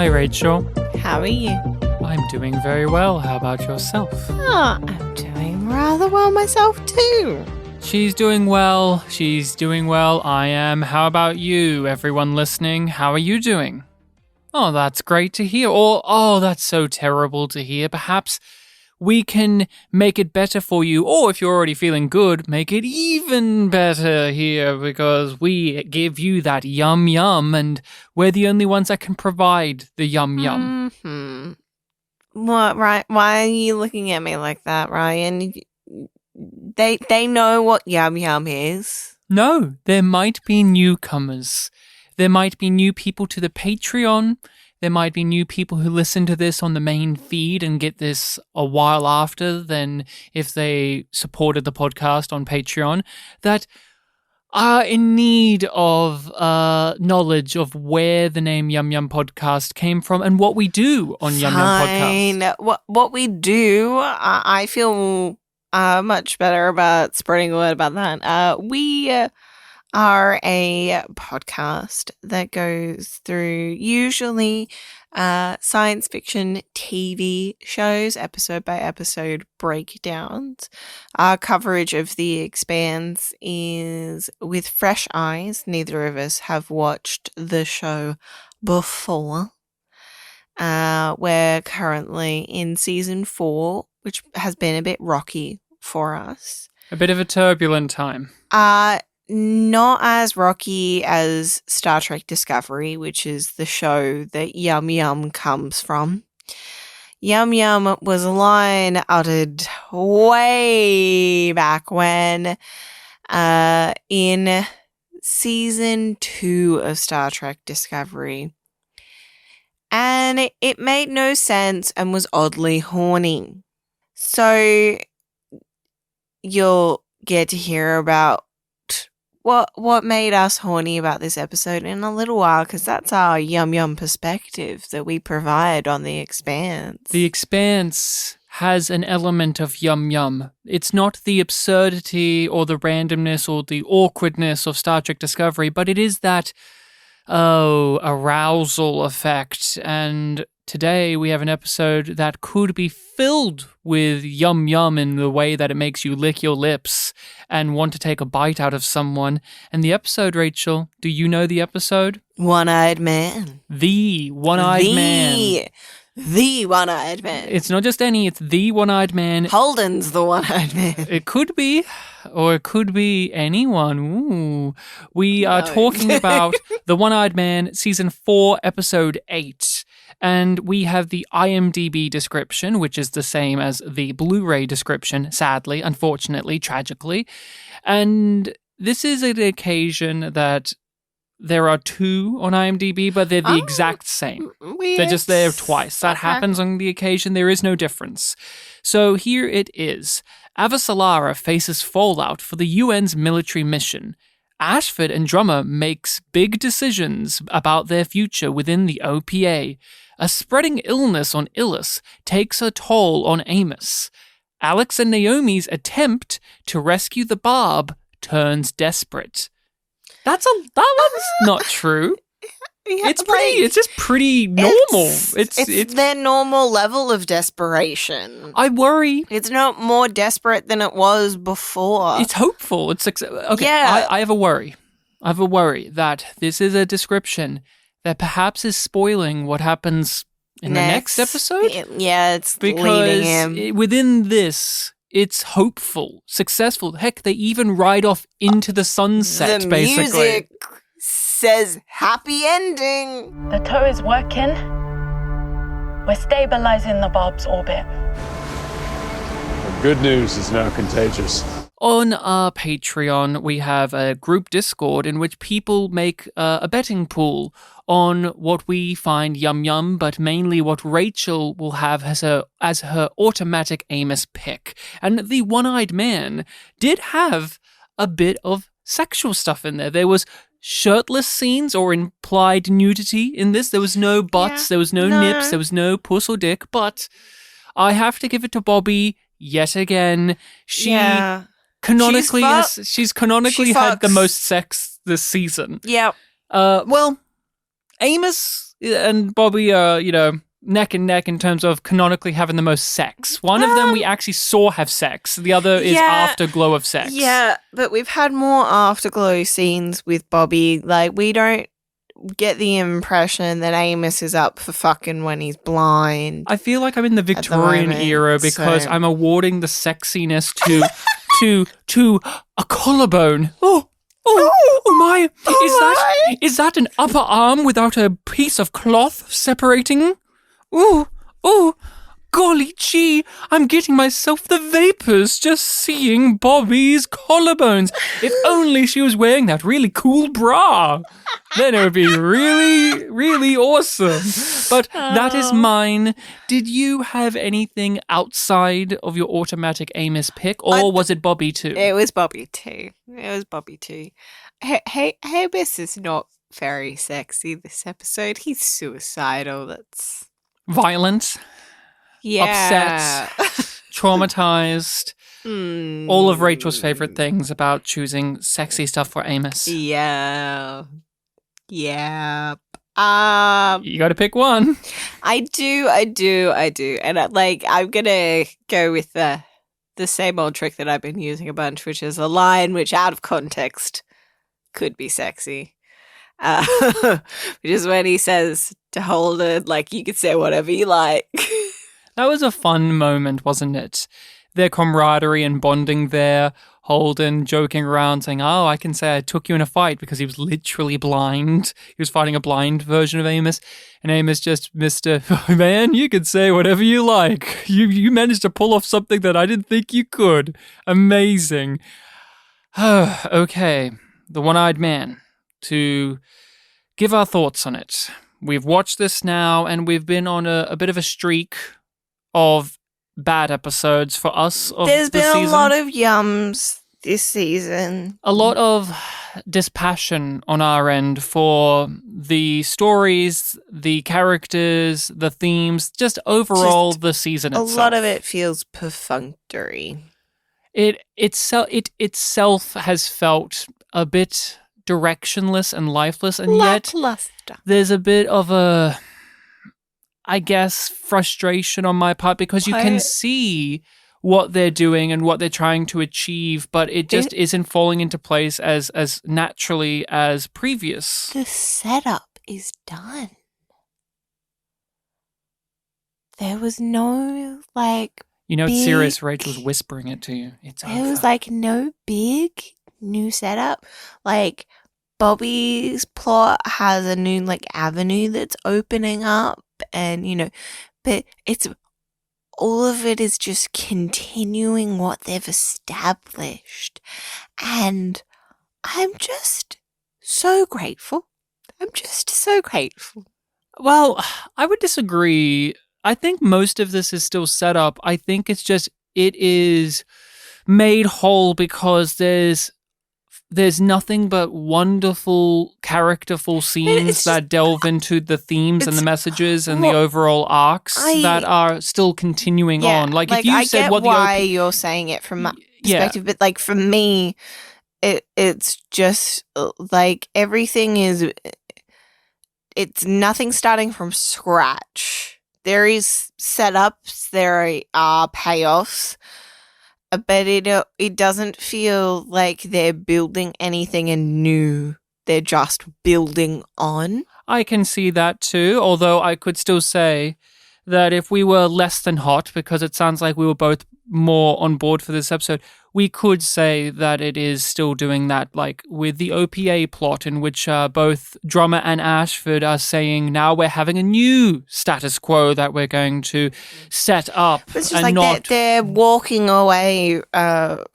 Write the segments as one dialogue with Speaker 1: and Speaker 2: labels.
Speaker 1: Hi, Rachel.
Speaker 2: How are you?
Speaker 1: I'm doing very well. How about yourself?
Speaker 2: Oh, I'm doing rather well myself too.
Speaker 1: She's doing well. I am. How about you, everyone listening? How are you doing? Oh, that's great to hear. Or, oh, that's so terrible to hear. Perhaps we can make it better for you. Or if you're already feeling good, make it even better here because we give you that yum yum and we're the only ones that can provide the yum yum.
Speaker 2: Mm-hmm. What, right? Why are you looking at me like that, Ryan? They know what yum yum is.
Speaker 1: No, there might be newcomers. There might be new people to the Patreon. There might be new people who listen to this on the main feed and get this a while after than if they supported the podcast on Patreon that are in need of knowledge of where the name Yum Yum Podcast came from and what we do on Yum Yum Podcast.
Speaker 2: What we do, I feel much better about spreading the word about that. We are a podcast that goes through usually science fiction TV shows, episode by episode breakdowns. Our coverage of The Expanse is with fresh eyes. Neither of us have watched the show before. We're currently in season 4, which has been a bit rocky for us.
Speaker 1: A bit of a turbulent time.
Speaker 2: Not as rocky as Star Trek Discovery, which is the show that Yum Yum comes from. Yum Yum was a line uttered way back when, in season 2 of Star Trek Discovery. And it made no sense and was oddly horny. So you'll get to hear about what made us horny about this episode in a little while, because that's our yum yum perspective that we provide on The Expanse.
Speaker 1: The Expanse has an element of yum yum. It's not the absurdity or the randomness or the awkwardness of Star Trek Discovery, but it is that arousal effect. And today we have an episode that could be filled with yum yum in the way that it makes you lick your lips and want to take a bite out of someone. And the episode, Rachel, do you know the episode?
Speaker 2: One-Eyed Man.
Speaker 1: The One-Eyed Man.
Speaker 2: The One-Eyed Man.
Speaker 1: It's not just any, it's the One-Eyed Man.
Speaker 2: Holden's the One-Eyed Man.
Speaker 1: It could be, or it could be anyone. Ooh. We are talking about The One-Eyed Man, Season 4, Episode 8. And we have the IMDb description, which is the same as the Blu-ray description, sadly, unfortunately, tragically. And this is an occasion that there are 2 on IMDb, but they're the exact same.
Speaker 2: Weird.
Speaker 1: They're just there twice. That happens on the occasion. There is no difference. So here it is. Avasarala faces fallout for the UN's military mission. Ashford and Drummer makes big decisions about their future within the OPA. A spreading illness on Illis takes a toll on Amos. Alex and Naomi's attempt to rescue the Barb turns desperate. That one's not true.
Speaker 2: Yeah,
Speaker 1: it's just pretty normal.
Speaker 2: It's their normal level of desperation.
Speaker 1: I worry.
Speaker 2: It's not more desperate than it was before.
Speaker 1: It's hopeful. Okay.
Speaker 2: Yeah.
Speaker 1: I have a worry. I have a worry that this is a description that perhaps is spoiling what happens in the next episode.
Speaker 2: Yeah, it's
Speaker 1: because
Speaker 2: leading him.
Speaker 1: Within this, it's hopeful, successful. Heck, they even ride off into the sunset, basically.
Speaker 2: The music says happy ending.
Speaker 3: The tow is working. We're stabilizing the Barb's orbit.
Speaker 4: The good news is now contagious.
Speaker 1: On our Patreon, we have a group Discord in which people make a betting pool on what we find yum yum, but mainly what Rachel will have as her automatic Amos pick. And the One-Eyed Man did have a bit of sexual stuff in there. There was shirtless scenes or implied nudity in this. There was no butts, there was no nips, there was no puss or dick, but I have to give it to Bobby yet again. She's canonically had the most sex this season.
Speaker 2: Yeah.
Speaker 1: Well, Amos and Bobby are, neck and neck in terms of canonically having the most sex. One of them we actually saw have sex. The other is afterglow of sex.
Speaker 2: Yeah, but we've had more afterglow scenes with Bobby. Like, we don't get the impression that Amos is up for fucking when he's blind.
Speaker 1: I feel like I'm in the Victorian era because I'm awarding the sexiness to a collarbone. Oh my! Is that an upper arm without a piece of cloth separating? Golly gee, I'm getting myself the vapors just seeing Bobby's collarbones. If only she was wearing that really cool bra. Then it would be really, really awesome. But that is mine. Did you have anything outside of your automatic Amos pick, or was it Bobby too?
Speaker 2: It was Bobby too. Hey, Amos is not very sexy this episode. He's suicidal. That's
Speaker 1: violent.
Speaker 2: Yeah.
Speaker 1: Upset, traumatized. All of Rachel's favorite things about choosing sexy stuff for Amos.
Speaker 2: Yeah.
Speaker 1: You got to pick one.
Speaker 2: I do. And I'm going to go with the same old trick that I've been using a bunch, which is a line which out of context could be sexy. Which is when he says to Holden, like, you could say whatever you like.
Speaker 1: That was a fun moment, wasn't it? Their camaraderie and bonding there. Holden joking around saying, oh, I can say I took you in a fight because he was literally blind. He was fighting a blind version of Amos. And Amos just, Mr. Oh, man, you can say whatever you like. You managed to pull off something that I didn't think you could. Amazing. Okay, the One-Eyed Man. To give our thoughts on it. We've watched this now and we've been on a bit of a streak of bad episodes for us of
Speaker 2: There's
Speaker 1: the
Speaker 2: been
Speaker 1: season.
Speaker 2: a lot of yums this season.
Speaker 1: A lot of dispassion on our end for the stories, the characters, the themes, just overall the season itself.
Speaker 2: A lot of it feels perfunctory.
Speaker 1: It itself has felt a bit directionless and lifeless, and yet there's a bit of a, I guess, frustration on my part because you can see what they're doing and what they're trying to achieve, but it just isn't falling into place as naturally as previous.
Speaker 2: The setup is done. There was no,
Speaker 1: It's serious. Rachel's whispering it to you. It's over.
Speaker 2: There was, no big new setup. Bobby's plot has a new, avenue that's opening up. And, but it's all of it is just continuing what they've established. And I'm just so grateful.
Speaker 1: Well, I would disagree. I think most of this is still set up. I think it's just, it is made whole because there's nothing but wonderful, characterful scenes that delve into the themes and the messages and the overall arcs that are still continuing on. If you said
Speaker 2: get
Speaker 1: what
Speaker 2: why you're saying it from my perspective, but for me, it's just everything is. It's nothing starting from scratch. There is setups, there are payoffs. But it doesn't feel like they're building anything anew. They're just building on.
Speaker 1: I can see that too, although I could still say that if we were less than hot, because it sounds like we were both more on board for this episode, we could say that it is still doing that, with the OPA plot in which both Drummer and Ashford are saying, now we're having a new status quo that we're going to set up.
Speaker 2: It's just they're walking away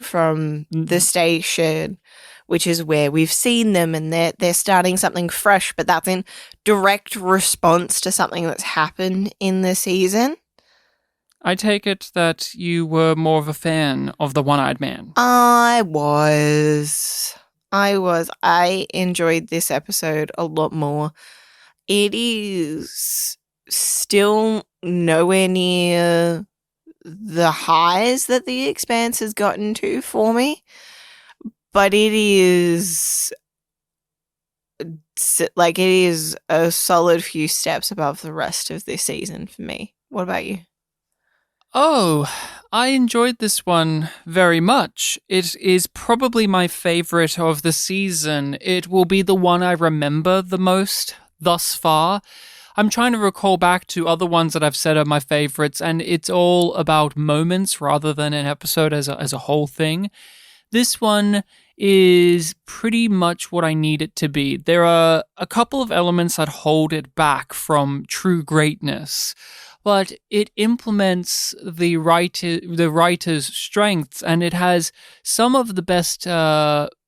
Speaker 2: from the station, which is where we've seen them, and they're starting something fresh, but that's in direct response to something that's happened in the season.
Speaker 1: I take it that you were more of a fan of the One-Eyed Man.
Speaker 2: I was. I enjoyed this episode a lot more. It is still nowhere near the highs that the Expanse has gotten to for me, but it is like, it is a solid few steps above the rest of this season for me. What about you?
Speaker 1: Oh, I enjoyed this one very much. It is probably my favorite of the season. It will be the one I remember the most thus far. I'm trying to recall back to other ones that I've said are my favorites, and it's all about moments rather than an episode as a whole thing. This one is pretty much what I need it to be. There are a couple of elements that hold it back from true greatness, but it implements the writer's strengths, and it has some of the best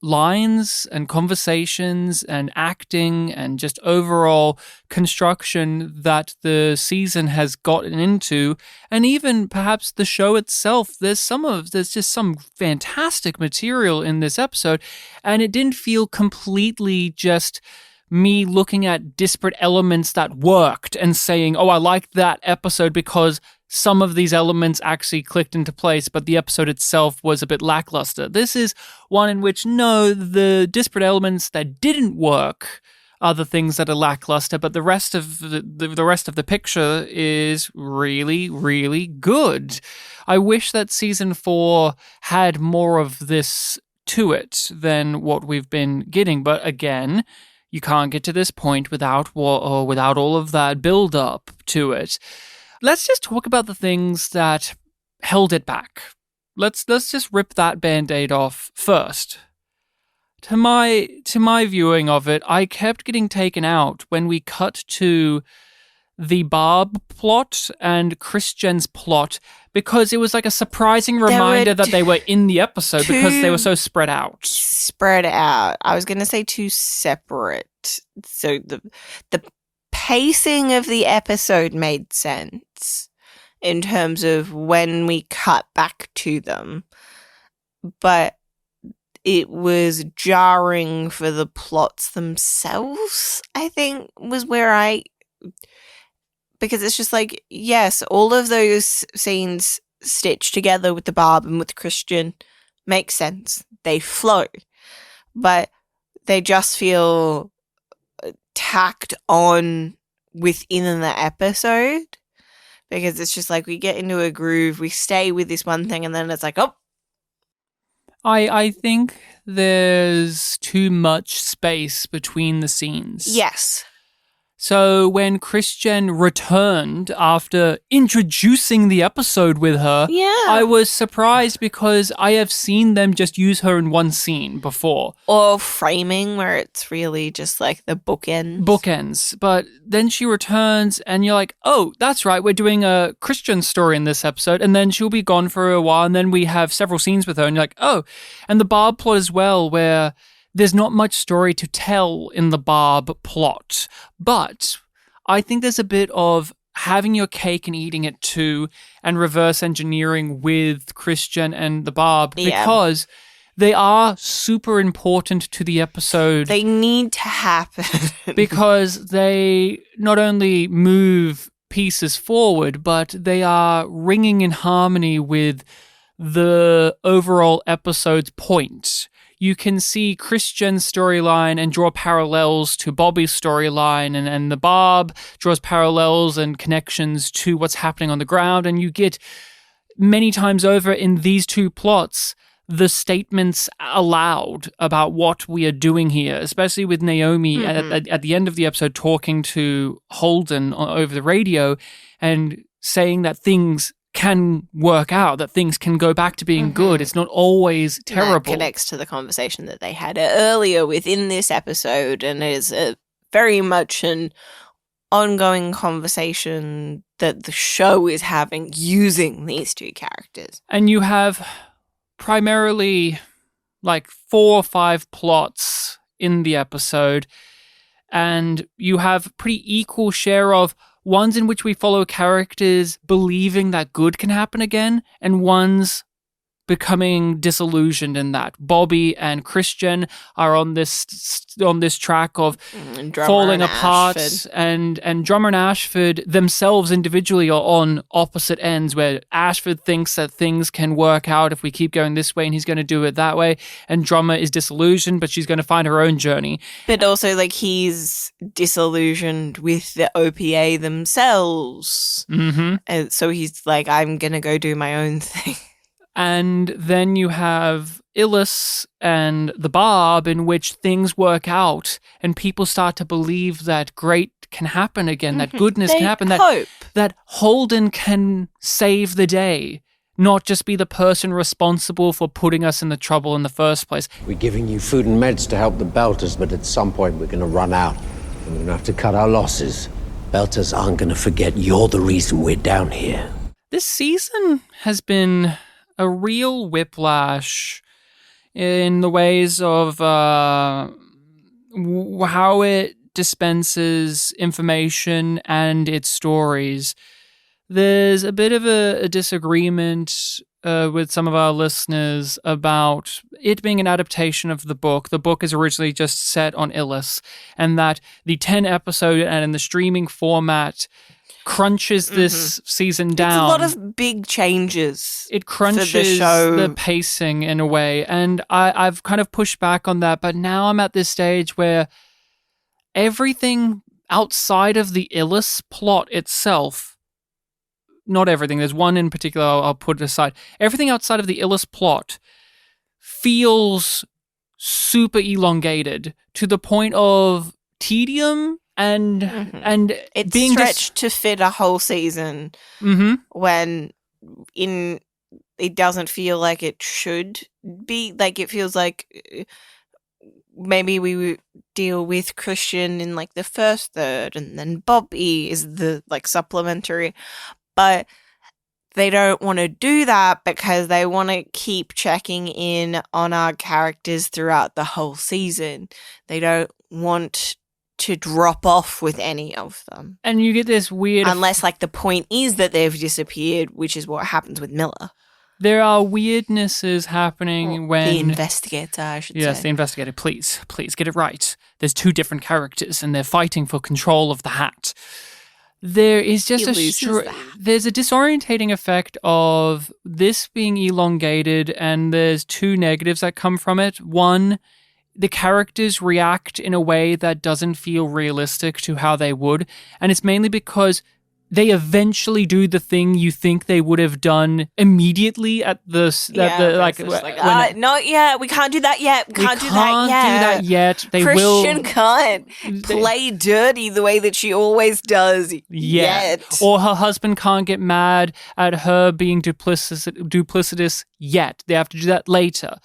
Speaker 1: lines and conversations and acting and just overall construction that the season has gotten into, and even perhaps the show itself. There's just some fantastic material in this episode, and it didn't feel completely just me looking at disparate elements that worked and saying, oh, I liked that episode because some of these elements actually clicked into place, but the episode itself was a bit lackluster. This is one in which, no, the disparate elements that didn't work are the things that are lackluster, but the rest of the rest of the picture is really, really good. I wish that season 4 had more of this to it than what we've been getting, but again, you can't get to this point without all of that build-up to it. Let's just talk about the things that held it back. Let's just rip that Band-Aid off first. To my viewing of it, I kept getting taken out when we cut to the Barb plot and Christian's plot, because it was like a surprising reminder that they were in the episode because they were so spread out.
Speaker 2: Spread out. I was going to say too separate. So the pacing of the episode made sense in terms of when we cut back to them, but it was jarring for the plots themselves, I think, was where because it's just like, yes, all of those scenes stitched together with the Barb and with Christian make sense. They flow. But they just feel tacked on within the episode. Because it's just like we get into a groove, we stay with this one thing, and then it's like, oh.
Speaker 1: I think there's too much space between the scenes.
Speaker 2: Yes.
Speaker 1: So when Christian returned after introducing the episode with her, I was surprised because I have seen them just use her in one scene before.
Speaker 2: Or framing where it's really just like the bookends.
Speaker 1: Bookends. But then she returns and you're like, oh, that's right, we're doing a Christian story in this episode. And then she'll be gone for a while and then we have several scenes with her and you're like, oh. And the Barb plot as well, where there's not much story to tell in the Barb plot, but I think there's a bit of having your cake and eating it too, and reverse engineering with Christian and the Barb, because they are super important to the episode.
Speaker 2: They need to happen.
Speaker 1: Because they not only move pieces forward, but they are ringing in harmony with the overall episode's point. You can see Christian's storyline and draw parallels to Bobby's storyline, and the Barb draws parallels and connections to what's happening on the ground, and you get many times over in these two plots the statements aloud about what we are doing here, especially with Naomi at the end of the episode talking to Holden over the radio and saying that things can work out, that things can go back to being good. It's not always terrible.
Speaker 2: That connects to the conversation that they had earlier within this episode, and is very much an ongoing conversation that the show is having using these two characters.
Speaker 1: And you have primarily like 4 or 5 plots in the episode, and you have pretty equal share of ones in which we follow characters believing that good can happen again, and ones becoming disillusioned in that. Bobby and Christian are on this track of falling apart, and Drummer and Ashford themselves individually are on opposite ends, where Ashford thinks that things can work out if we keep going this way and he's going to do it that way, and Drummer is disillusioned, but she's going to find her own journey.
Speaker 2: But also, like, he's disillusioned with the OPA themselves.
Speaker 1: Mm-hmm.
Speaker 2: And so he's like, I'm going to go do my own thing.
Speaker 1: And then you have Illis and the Barb, in which things work out and people start to believe that great can happen again, that goodness can happen, that Holden can save the day, not just be the person responsible for putting us in the trouble in the first place.
Speaker 5: We're giving you food and meds to help the Belters, but at some point we're going to run out and we're going to have to cut our losses. Belters aren't going to forget you're the reason we're down here.
Speaker 1: This season has been a real whiplash in the ways of how it dispenses information and its stories. There's a bit of a disagreement with some of our listeners about it being an adaptation of the book. The book is originally just set on Illis, and that the 10 episode and in the streaming format crunches this season down.
Speaker 2: It's a lot of big changes.
Speaker 1: It crunches the pacing in a way, and I've kind of pushed back on that, but now I'm at this stage where everything outside of the Illis plot itself, not everything, there's one in particular I'll put aside, everything outside of the Illis plot feels super elongated to the point of tedium and
Speaker 2: it's
Speaker 1: being
Speaker 2: stretched to fit a whole season when it doesn't feel like it should be. Like, it feels like maybe we would deal with Christian in like the first third, and then Bobby is the like supplementary, but they don't want to do that because they want to keep checking in on our characters throughout the whole season. They don't want to drop off with any of them.
Speaker 1: And you get this weird...
Speaker 2: Unless, like, the point is that they've disappeared, which is what happens with Miller.
Speaker 1: There are weirdnesses happening when...
Speaker 2: The investigator, I should say.
Speaker 1: Yes, the investigator. Please get it right. There's two different characters, and they're fighting for control of the hat. There is just there's a disorientating effect of this being elongated, and there's two negatives that come from it. One, the characters react in a way that doesn't feel realistic to how they would, and it's mainly because they eventually do the thing you think they would have done immediately at the
Speaker 2: not yet. We can't do that yet. We can't do that yet. Christian can't play dirty the way that she always does yet.
Speaker 1: Or her husband can't get mad at her being duplicitous yet. They have to do that later.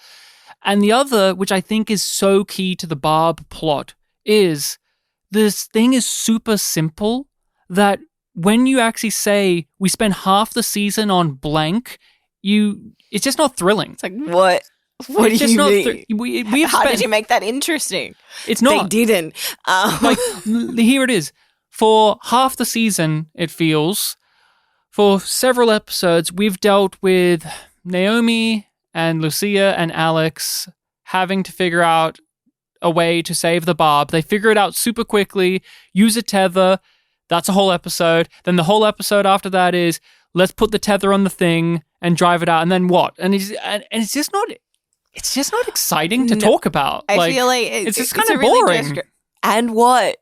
Speaker 1: And the other, which I think is so key to the Barb plot, is this thing is super simple that when you actually say we spend half the season on blank, it's just not thrilling.
Speaker 2: It's like, what? What do you mean? How did you make that interesting?
Speaker 1: It's not.
Speaker 2: They didn't.
Speaker 1: Like, here it is. For half the season, it feels, for several episodes, we've dealt with Naomi and Lucia and Alex having to figure out a way to save the Barb. They figure it out super quickly, use a tether. That's a whole episode. Then the whole episode after that is, let's put the tether on the thing and drive it out. And then what? And it's just not exciting to talk about.
Speaker 2: I feel like
Speaker 1: it's just kind of boring.
Speaker 2: And what?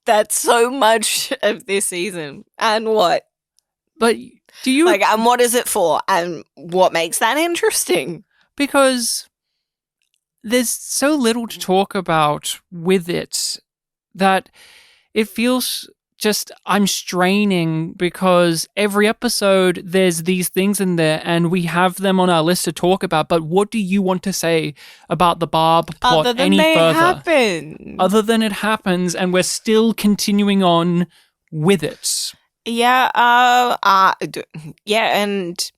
Speaker 2: That's so much of this season. And what?
Speaker 1: But do you...
Speaker 2: Like, and what is it for? And what makes that interesting?
Speaker 1: Because there's so little to talk about with it that it feels just, I'm straining, because every episode there's these things in there and we have them on our list to talk about. But what do you want to say about the Barb plot any further?
Speaker 2: Happen.
Speaker 1: Other than it happens and we're still continuing on with it.
Speaker 2: Yeah, and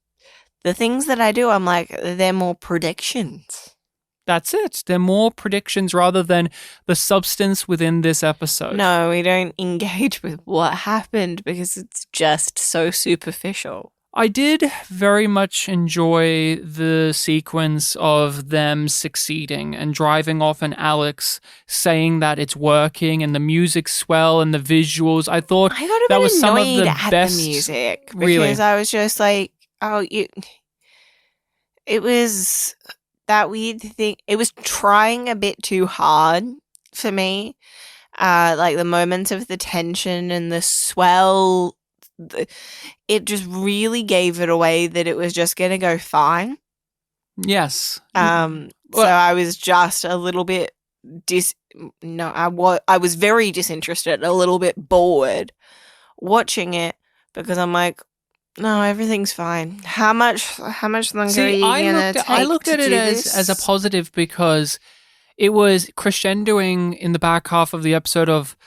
Speaker 2: the things that I do, I'm like, they're more predictions.
Speaker 1: That's it. They're more predictions rather than the substance within this episode.
Speaker 2: No, we don't engage with what happened because it's just so superficial.
Speaker 1: I did very much enjoy the sequence of them succeeding and driving off and Alex saying that it's working and the music's swell and the visuals. I thought
Speaker 2: I got a
Speaker 1: that
Speaker 2: bit
Speaker 1: was some of
Speaker 2: annoyed
Speaker 1: the
Speaker 2: at
Speaker 1: best
Speaker 2: the music because
Speaker 1: really.
Speaker 2: I was just like, it was that weird thing. It was trying a bit too hard for me. Like the moments of the tension and the swell, it just really gave it away that it was just going to go fine.
Speaker 1: Yes.
Speaker 2: So I was just a little bit I was very disinterested, a little bit bored watching it because I'm like, no, everything's fine. How much longer are you gonna take?
Speaker 1: I looked at it as a positive because it was crescendoing in the back half of the episode of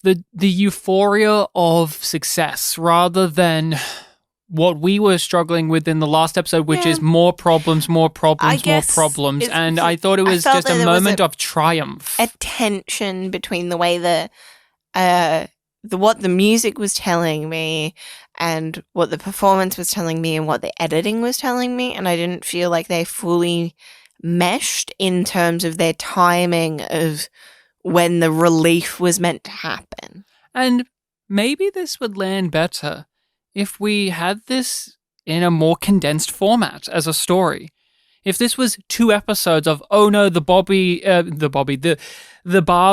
Speaker 1: the euphoria of success rather than what we were struggling with in the last episode, which is more problems. And I thought it was just a moment of triumph.
Speaker 2: A tension between the way what the music was telling me and what the performance was telling me and what the editing was telling me. And I didn't feel like they fully meshed in terms of their timing of when the relief was meant to happen.
Speaker 1: And maybe this would land better if we had this in a more condensed format as a story. If this was 2 episodes of, oh no, the barb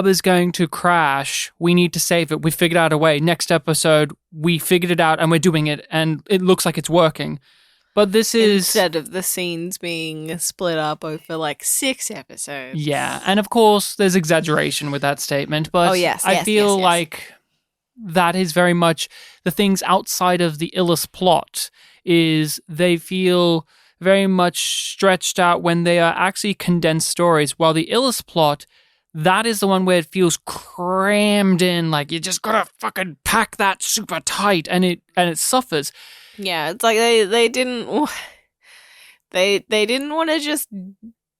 Speaker 1: is going to crash, we need to save it, we figured out a way, next episode, we figured it out and we're doing it and it looks like it's working. But this is...
Speaker 2: Instead of the scenes being split up over like 6 episodes.
Speaker 1: Yeah, and of course there's exaggeration with that statement, but I feel like that is very much the things outside of the Illis plot is they feel very much stretched out when they are actually condensed stories, while the Illis plot, that is the one where it feels crammed in, like you just gotta fucking pack that super tight, and it suffers.
Speaker 2: Yeah, it's like they didn't want to just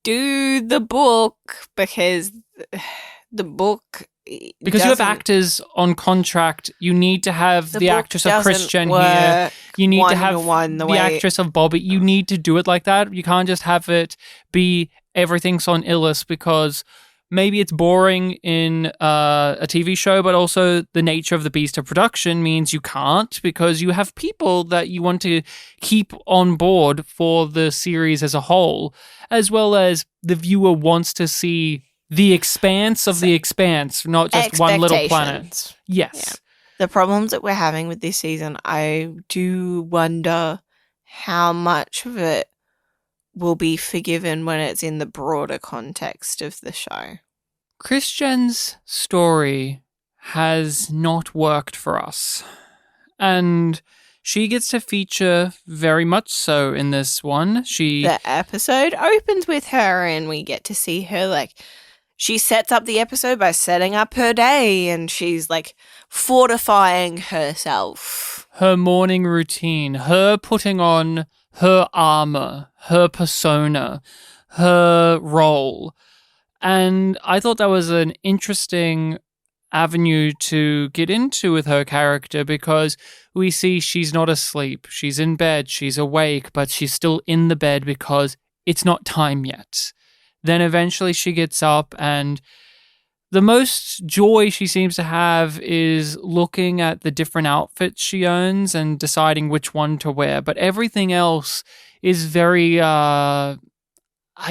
Speaker 2: do the book because the book.
Speaker 1: Because you have actors on contract, you need to have the actress of Christian here. You need to have the actress of Bobby. You need to do it like that. You can't just have it be everything's on Illis because maybe it's boring in a TV show, but also the nature of the beast of production means you can't because you have people that you want to keep on board for the series as a whole, as well as the viewer wants to see the expanse of the expanse, not just one little planet. Yes.
Speaker 2: Yeah. The problems that we're having with this season, I do wonder how much of it will be forgiven when it's in the broader context of the show.
Speaker 1: Christian's story has not worked for us. And she gets to feature very much so in this one. The
Speaker 2: episode opens with her and we get to see her like... She sets up the episode by setting up her day and she's like fortifying herself.
Speaker 1: Her morning routine, her putting on her armor, her persona, her role. And I thought that was an interesting avenue to get into with her character because we see she's not asleep. She's in bed, she's awake, but she's still in the bed because it's not time yet. Then eventually she gets up and the most joy she seems to have is looking at the different outfits she owns and deciding which one to wear. But everything else is very, I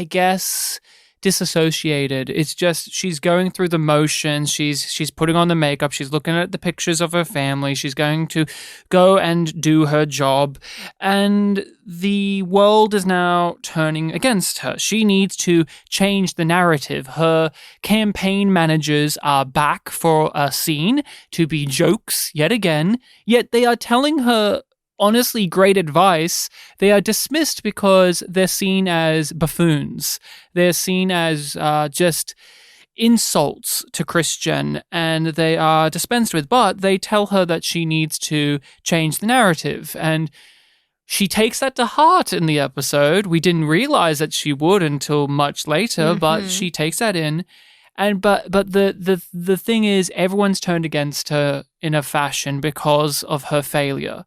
Speaker 1: guess, disassociated. It's just she's going through the motions. She's putting on the makeup. She's looking at the pictures of her family. She's going to go and do her job. And the world is now turning against her. She needs to change the narrative. Her campaign managers are back for a scene to be jokes yet again, yet they are telling her honestly great advice. They are dismissed because they're seen as buffoons. They're seen as just insults to Christian, and they are dispensed with. But they tell her that she needs to change the narrative, and she takes that to heart in the episode. We didn't realize that she would until much later, but she takes that in. And but the thing is, everyone's turned against her in a fashion because of her failure.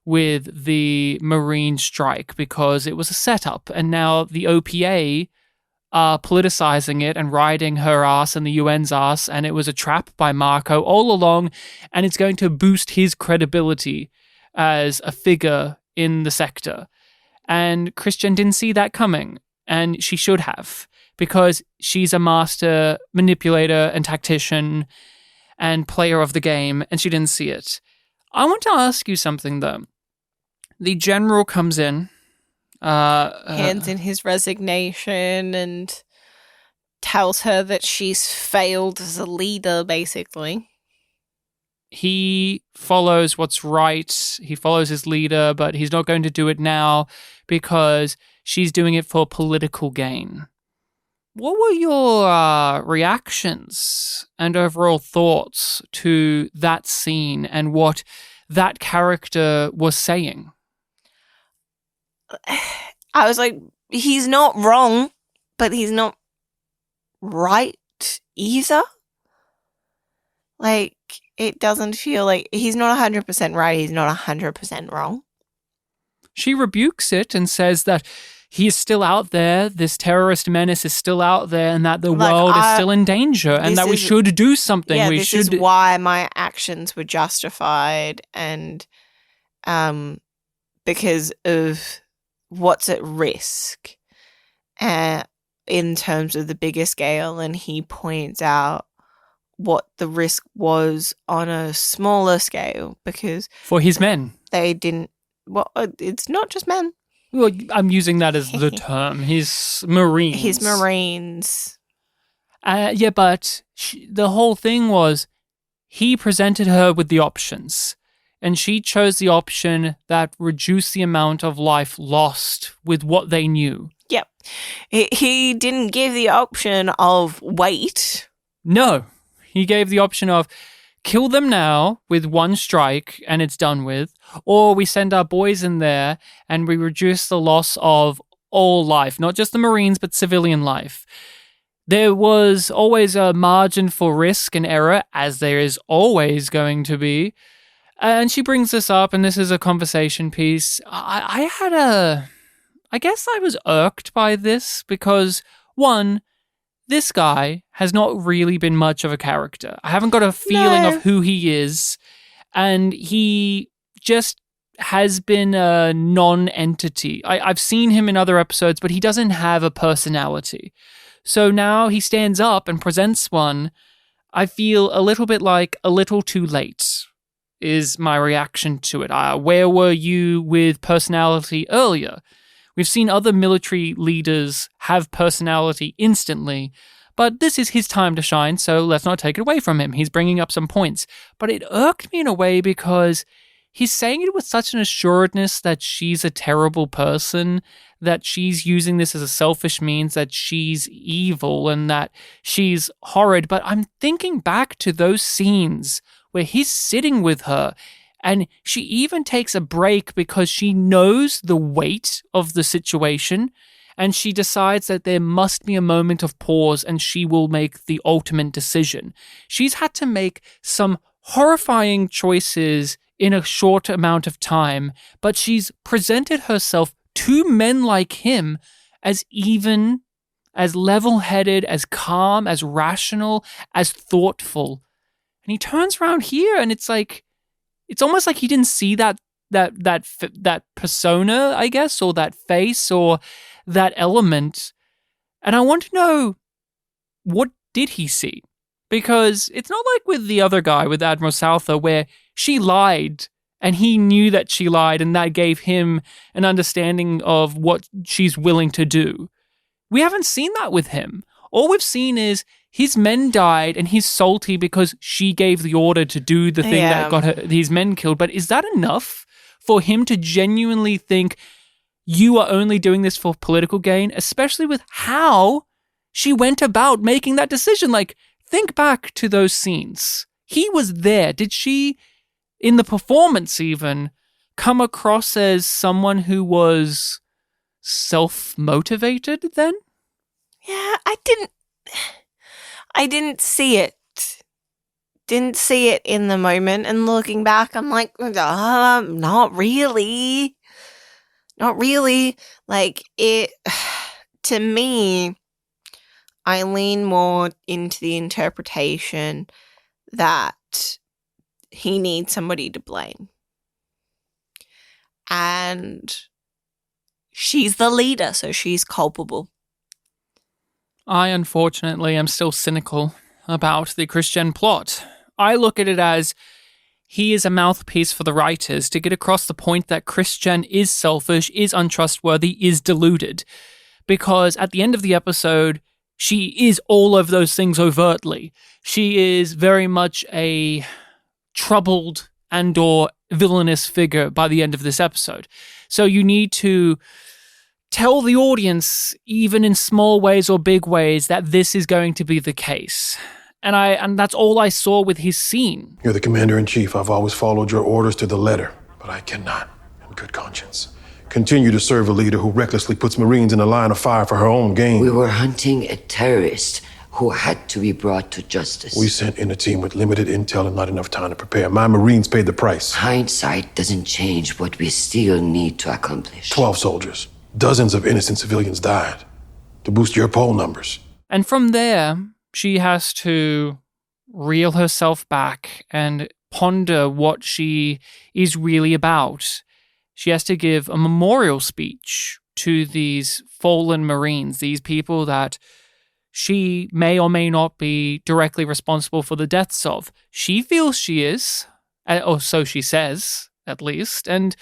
Speaker 1: with the Marine strike because it was a setup, and now the OPA are politicizing it and riding her ass and the UN's ass, and it was a trap by Marco all along, and it's going to boost his credibility as a figure in the sector. And Christian didn't see that coming, and she should have, because she's a master manipulator and tactician and player of the game, and she didn't see it. I want to ask you something, though. The general comes in,
Speaker 2: hands in his resignation and tells her that she's failed as a leader, basically.
Speaker 1: He follows what's right. He follows his leader, but he's not going to do it now because she's doing it for political gain. What were your reactions and overall thoughts to that scene and what that character was saying?
Speaker 2: I was like, he's not wrong, but he's not right either. Like, it doesn't feel like he's not 100% right, he's not 100% wrong.
Speaker 1: She rebukes it and says that he is still out there, this terrorist menace is still out there, and that the world is still in danger, and that we should do something.
Speaker 2: Yeah, this is why my actions were justified, and because of what's at risk in terms of the bigger scale, and he points out what the risk was on a smaller scale, because
Speaker 1: for his men.
Speaker 2: They didn't... Well, it's not just men.
Speaker 1: Well, I'm using that as the term. His Marines.
Speaker 2: His Marines.
Speaker 1: Yeah, but the whole thing was he presented her with the options, and she chose the option that reduced the amount of life lost with what they knew.
Speaker 2: Yep. He didn't give the option of wait.
Speaker 1: No. He gave the option of kill them now with one strike and it's done with, or we send our boys in there and we reduce the loss of all life, not just the Marines, but civilian life. There was always a margin for risk and error, as there is always going to be. And she brings this up, and this is a conversation piece. I guess I was irked by this because, one, this guy has not really been much of a character. I haven't got a feeling of who he is, and he just has been a non-entity. I've seen him in other episodes, but he doesn't have a personality. So now he stands up and presents one. I feel a little bit like a little too late is my reaction to it. Where were you with personality earlier? We've seen other military leaders have personality instantly, but this is his time to shine, so let's not take it away from him. He's bringing up some points. But it irked me in a way because he's saying it with such an assuredness that she's a terrible person, that she's using this as a selfish means, that she's evil and that she's horrid. But I'm thinking back to those scenes where he's sitting with her, and she even takes a break because she knows the weight of the situation, and she decides that there must be a moment of pause and she will make the ultimate decision. She's had to make some horrifying choices in a short amount of time, but she's presented herself to men like him as even, as level-headed, as calm, as rational, as thoughtful. And he turns around here and it's like, it's almost like he didn't see that persona, I guess, or that face or that element. And I want to know, what did he see? Because it's not like with the other guy, with Admiral Souther, where she lied and he knew that she lied and that gave him an understanding of what she's willing to do. We haven't seen that with him. All we've seen is his men died and he's salty because she gave the order to do the thing that got his men killed. But is that enough for him to genuinely think you are only doing this for political gain, especially with how she went about making that decision? Like, think back to those scenes. He was there. Did she, in the performance even, come across as someone who was self-motivated then? Yeah,
Speaker 2: I didn't see it. didn't see it in the moment, and looking back, I'm like, not really. Not really. Like, it, to me, I lean more into the interpretation that he needs somebody to blame. And she's the leader, so she's culpable.
Speaker 1: I, unfortunately, am still cynical about the Christian plot. I look at it as he is a mouthpiece for the writers to get across the point that Christian is selfish, is untrustworthy, is deluded. Because at the end of the episode, she is all of those things overtly. She is very much a troubled and or villainous figure by the end of this episode. So you need to tell the audience, even in small ways or big ways, that this is going to be the case. And that's all I saw with his scene.
Speaker 6: You're the commander-in-chief. I've always followed your orders to the letter, but I cannot, in good conscience, continue to serve a leader who recklessly puts Marines in a line of fire for her own gain.
Speaker 7: We were hunting a terrorist who had to be brought to justice.
Speaker 6: We sent in a team with limited intel and not enough time to prepare. My Marines paid the price.
Speaker 7: Hindsight doesn't change what we still need to accomplish.
Speaker 6: 12 soldiers. Dozens of innocent civilians died to boost your poll numbers.
Speaker 1: And from there, she has to reel herself back and ponder what she is really about. She has to give a memorial speech to these fallen Marines, these people that she may or may not be directly responsible for the deaths of. She feels she is, or so she says, at least. And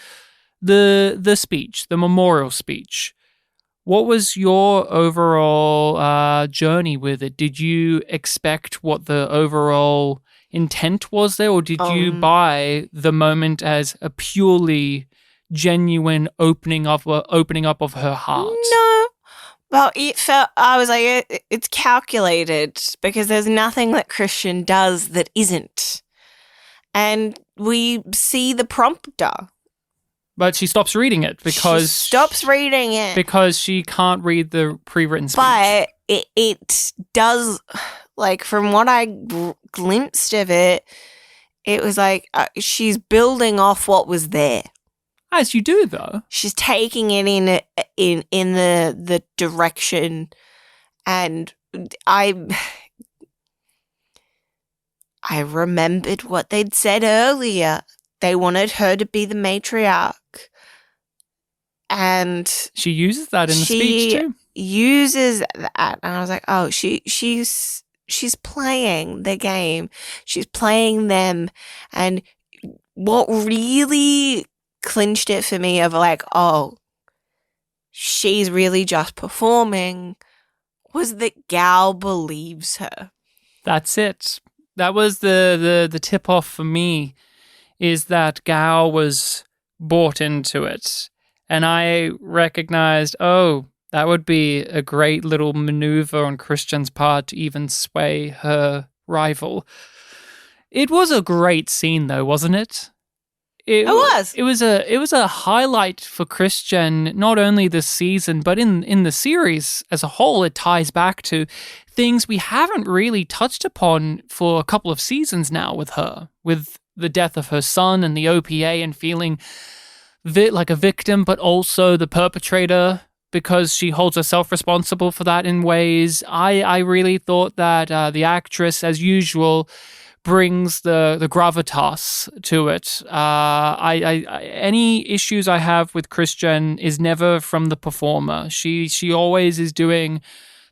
Speaker 1: the speech, the memorial speech, what was your overall journey with it? Did you expect what the overall intent was there, or did you buy the moment as a purely genuine opening up of her heart?
Speaker 2: No. Well, it felt, I was like, it's calculated, because there's nothing that Christian does that isn't. And we see the prompter.
Speaker 1: But she stops reading it because...
Speaker 2: She stops reading it.
Speaker 1: Because she can't read the pre-written speech.
Speaker 2: But it does, like, from what I glimpsed of it, it was like she's building off what was there.
Speaker 1: As you do, though.
Speaker 2: She's taking it in the direction, and I remembered what they'd said earlier. They wanted her to be the matriarch, and
Speaker 1: she uses that in the speech too.
Speaker 2: Uses that, and I was like, oh, she's playing the game. She's playing them, and what really clinched it for me of like, oh, she's really just performing, was that Gal believes her.
Speaker 1: That's it. That was the tip off for me, is that Gal was bought into it. And I recognized, oh, that would be a great little maneuver on Christian's part to even sway her rival. It was a great scene though, wasn't it? It was. It was a highlight for Christian, not only this season, but in the series as a whole. It ties back to things we haven't really touched upon for a couple of seasons now with her, with the death of her son and the OPA, and feeling like a victim, but also the perpetrator, because she holds herself responsible for that in ways. I really thought that the actress, as usual, brings the gravitas to it. Any issues I have with Christian is never from the performer. She always is doing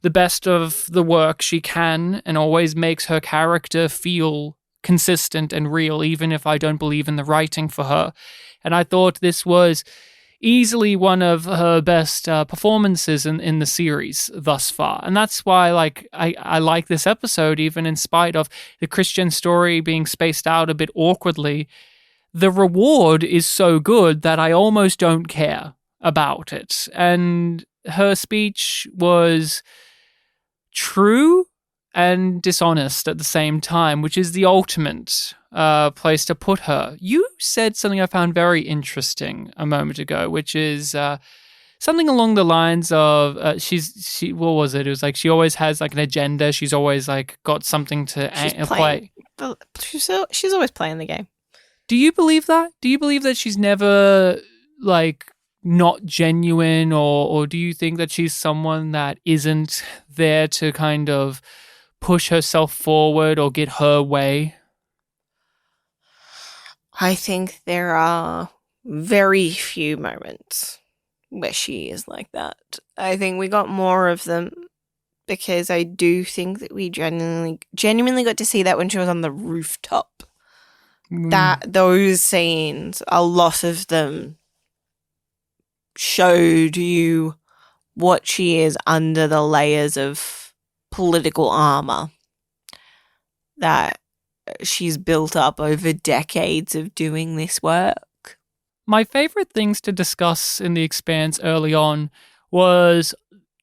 Speaker 1: the best of the work she can, and always makes her character feel consistent and real, even if I don't believe in the writing for her. And I thought this was easily one of her best performances in the series thus far. And that's why I like this episode, even in spite of the Christian story being spaced out a bit awkwardly. The reward is so good that I almost don't care about it. And her speech was true and dishonest at the same time, which is the ultimate place to put her. You said something I found very interesting a moment ago, which is something along the lines of what was it? It was like she always has like an agenda. She's always like got something to play.
Speaker 2: She's always playing the game.
Speaker 1: Do you believe that? Do you believe that she's never like not genuine, or do you think that she's someone that isn't there to kind of push herself forward or get her way?
Speaker 2: I think there are very few moments where she is like that. I think we got more of them because I do think that we genuinely got to see that when she was on the rooftop. That those scenes, a lot of them showed you what she is under the layers of political armor that she's built up over decades of doing this work.
Speaker 1: My favorite things to discuss in The Expanse early on was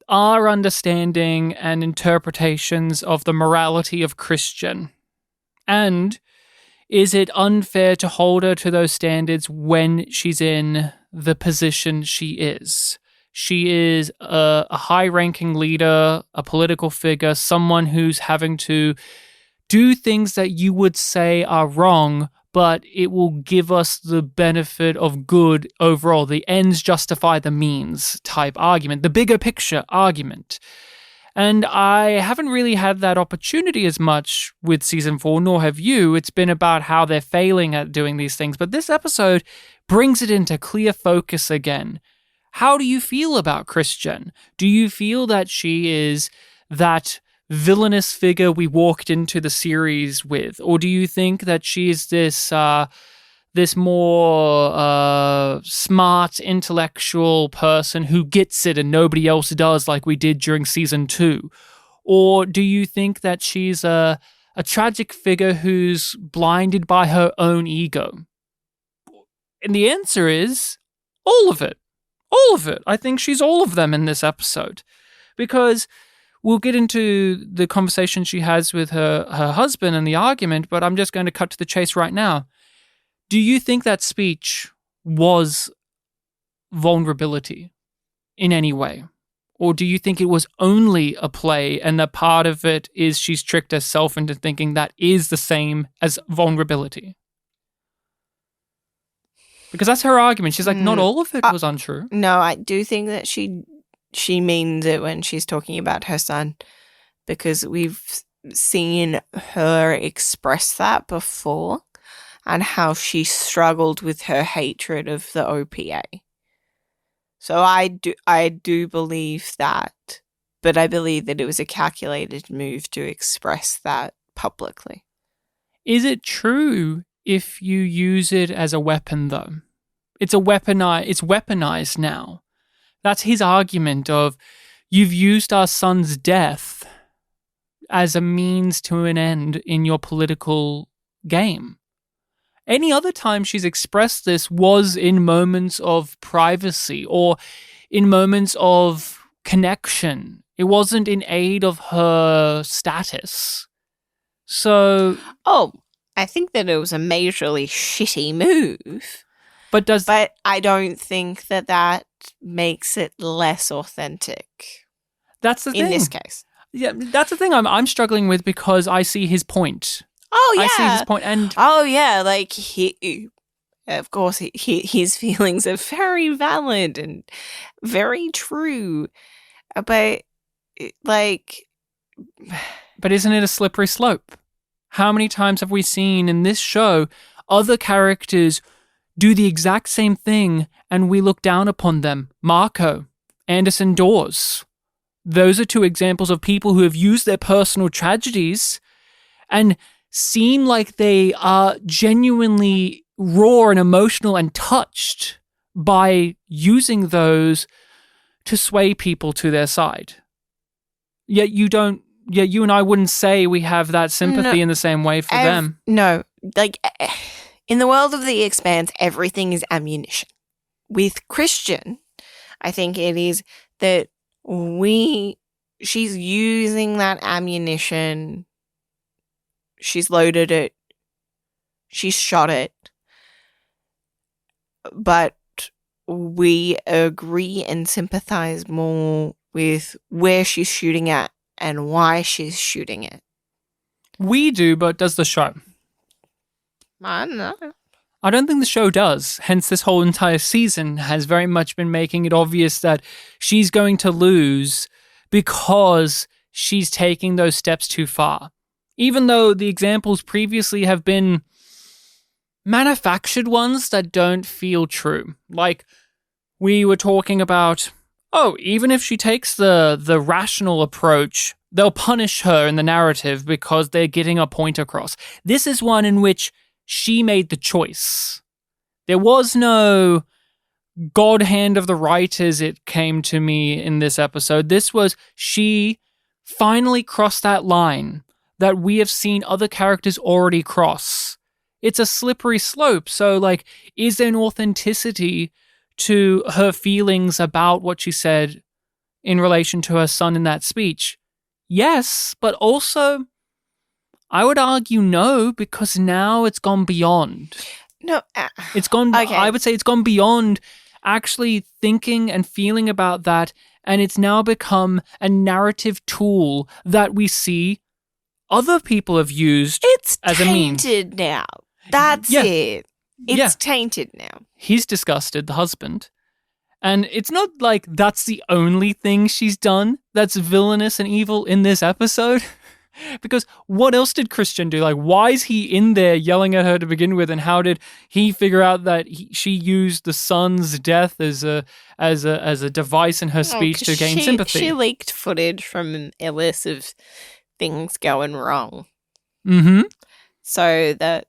Speaker 1: our understanding and interpretations of the morality of Christian. And is it unfair to hold her to those standards when she's in the position she is? She is a high-ranking leader, a political figure, someone who's having to do things that you would say are wrong, but it will give us the benefit of good overall. The ends justify the means type argument, the bigger picture argument. And I haven't really had that opportunity as much with season 4, nor have you. It's been about how they're failing at doing these things. But this episode brings it into clear focus again. How do you feel about Christian? Do you feel that she is that villainous figure we walked into the series with? Or do you think that she's this more smart, intellectual person who gets it and nobody else does, like we did during season 2? Or do you think that she's a tragic figure who's blinded by her own ego? And the answer is all of it. All of it. I think she's all of them in this episode. Because we'll get into the conversation she has with her husband and the argument, but I'm just going to cut to the chase right now. Do you think that speech was vulnerability in any way? Or do you think it was only a play and a part of it is she's tricked herself into thinking that is the same as vulnerability? Because that's her argument. She's like, not all of it was untrue.
Speaker 2: No, I do think that she means it when she's talking about her son, because we've seen her express that before. And how she struggled with her hatred of the OPA. So I do believe that, but I believe that it was a calculated move to express that publicly.
Speaker 1: Is it true if you use it as a weapon, though? It's weaponized now. That's his argument of, you've used our son's death as a means to an end in your political game. Any other time she's expressed this was in moments of privacy or in moments of connection. It wasn't in aid of her status. So...
Speaker 2: I think that it was a majorly shitty move.
Speaker 1: But
Speaker 2: I don't think that makes it less authentic.
Speaker 1: That's the thing.
Speaker 2: In this case.
Speaker 1: Yeah, that's the thing I'm struggling with, because I see his point.
Speaker 2: Oh, yeah.
Speaker 1: I see his point, and...
Speaker 2: Oh, yeah, like, of course, his feelings are very valid and very true, but, like...
Speaker 1: But isn't it a slippery slope? How many times have we seen in this show other characters do the exact same thing and we look down upon them? Marco, Anderson Dawes. Those are two examples of people who have used their personal tragedies and seem like they are genuinely raw and emotional and touched by using those to sway people to their side. Yet you and I wouldn't say we have that sympathy in the same way for them.
Speaker 2: No, like, in the world of The Expanse, everything is ammunition. With Christian, I think it is that she's using that ammunition. She's loaded it. She's shot it. But we agree and sympathize more with where she's shooting at and why she's shooting it.
Speaker 1: We do, but does the show?
Speaker 2: I don't know.
Speaker 1: I don't think the show does. Hence, this whole entire season has very much been making it obvious that she's going to lose because she's taking those steps too far. Even though the examples previously have been manufactured ones that don't feel true. Like, we were talking about, even if she takes the rational approach, they'll punish her in the narrative because they're getting a point across. This is one in which she made the choice. There was no God hand of the writers, it came to me in this episode. This was, she finally crossed that line that we have seen other characters already cross. It's a slippery slope. So, like, is there an authenticity to her feelings about what she said in relation to her son in that speech? Yes, but also I would argue no, because now it's gone beyond.
Speaker 2: No,
Speaker 1: it's gone.
Speaker 2: Okay.
Speaker 1: I would say it's gone beyond actually thinking and feeling about that, and it's now become a narrative tool that we see other people have used
Speaker 2: it's
Speaker 1: as a meme.
Speaker 2: tainted now. That's it. It's tainted now.
Speaker 1: He's disgusted, the husband. And it's not like that's the only thing she's done that's villainous and evil in this episode. Because what else did Christian do? Like, why is he in there yelling at her to begin with? And how did he figure out that she used the son's death as a device in her speech to gain sympathy?
Speaker 2: She leaked footage from Ellis of things going wrong.
Speaker 1: Mm-hmm.
Speaker 2: So that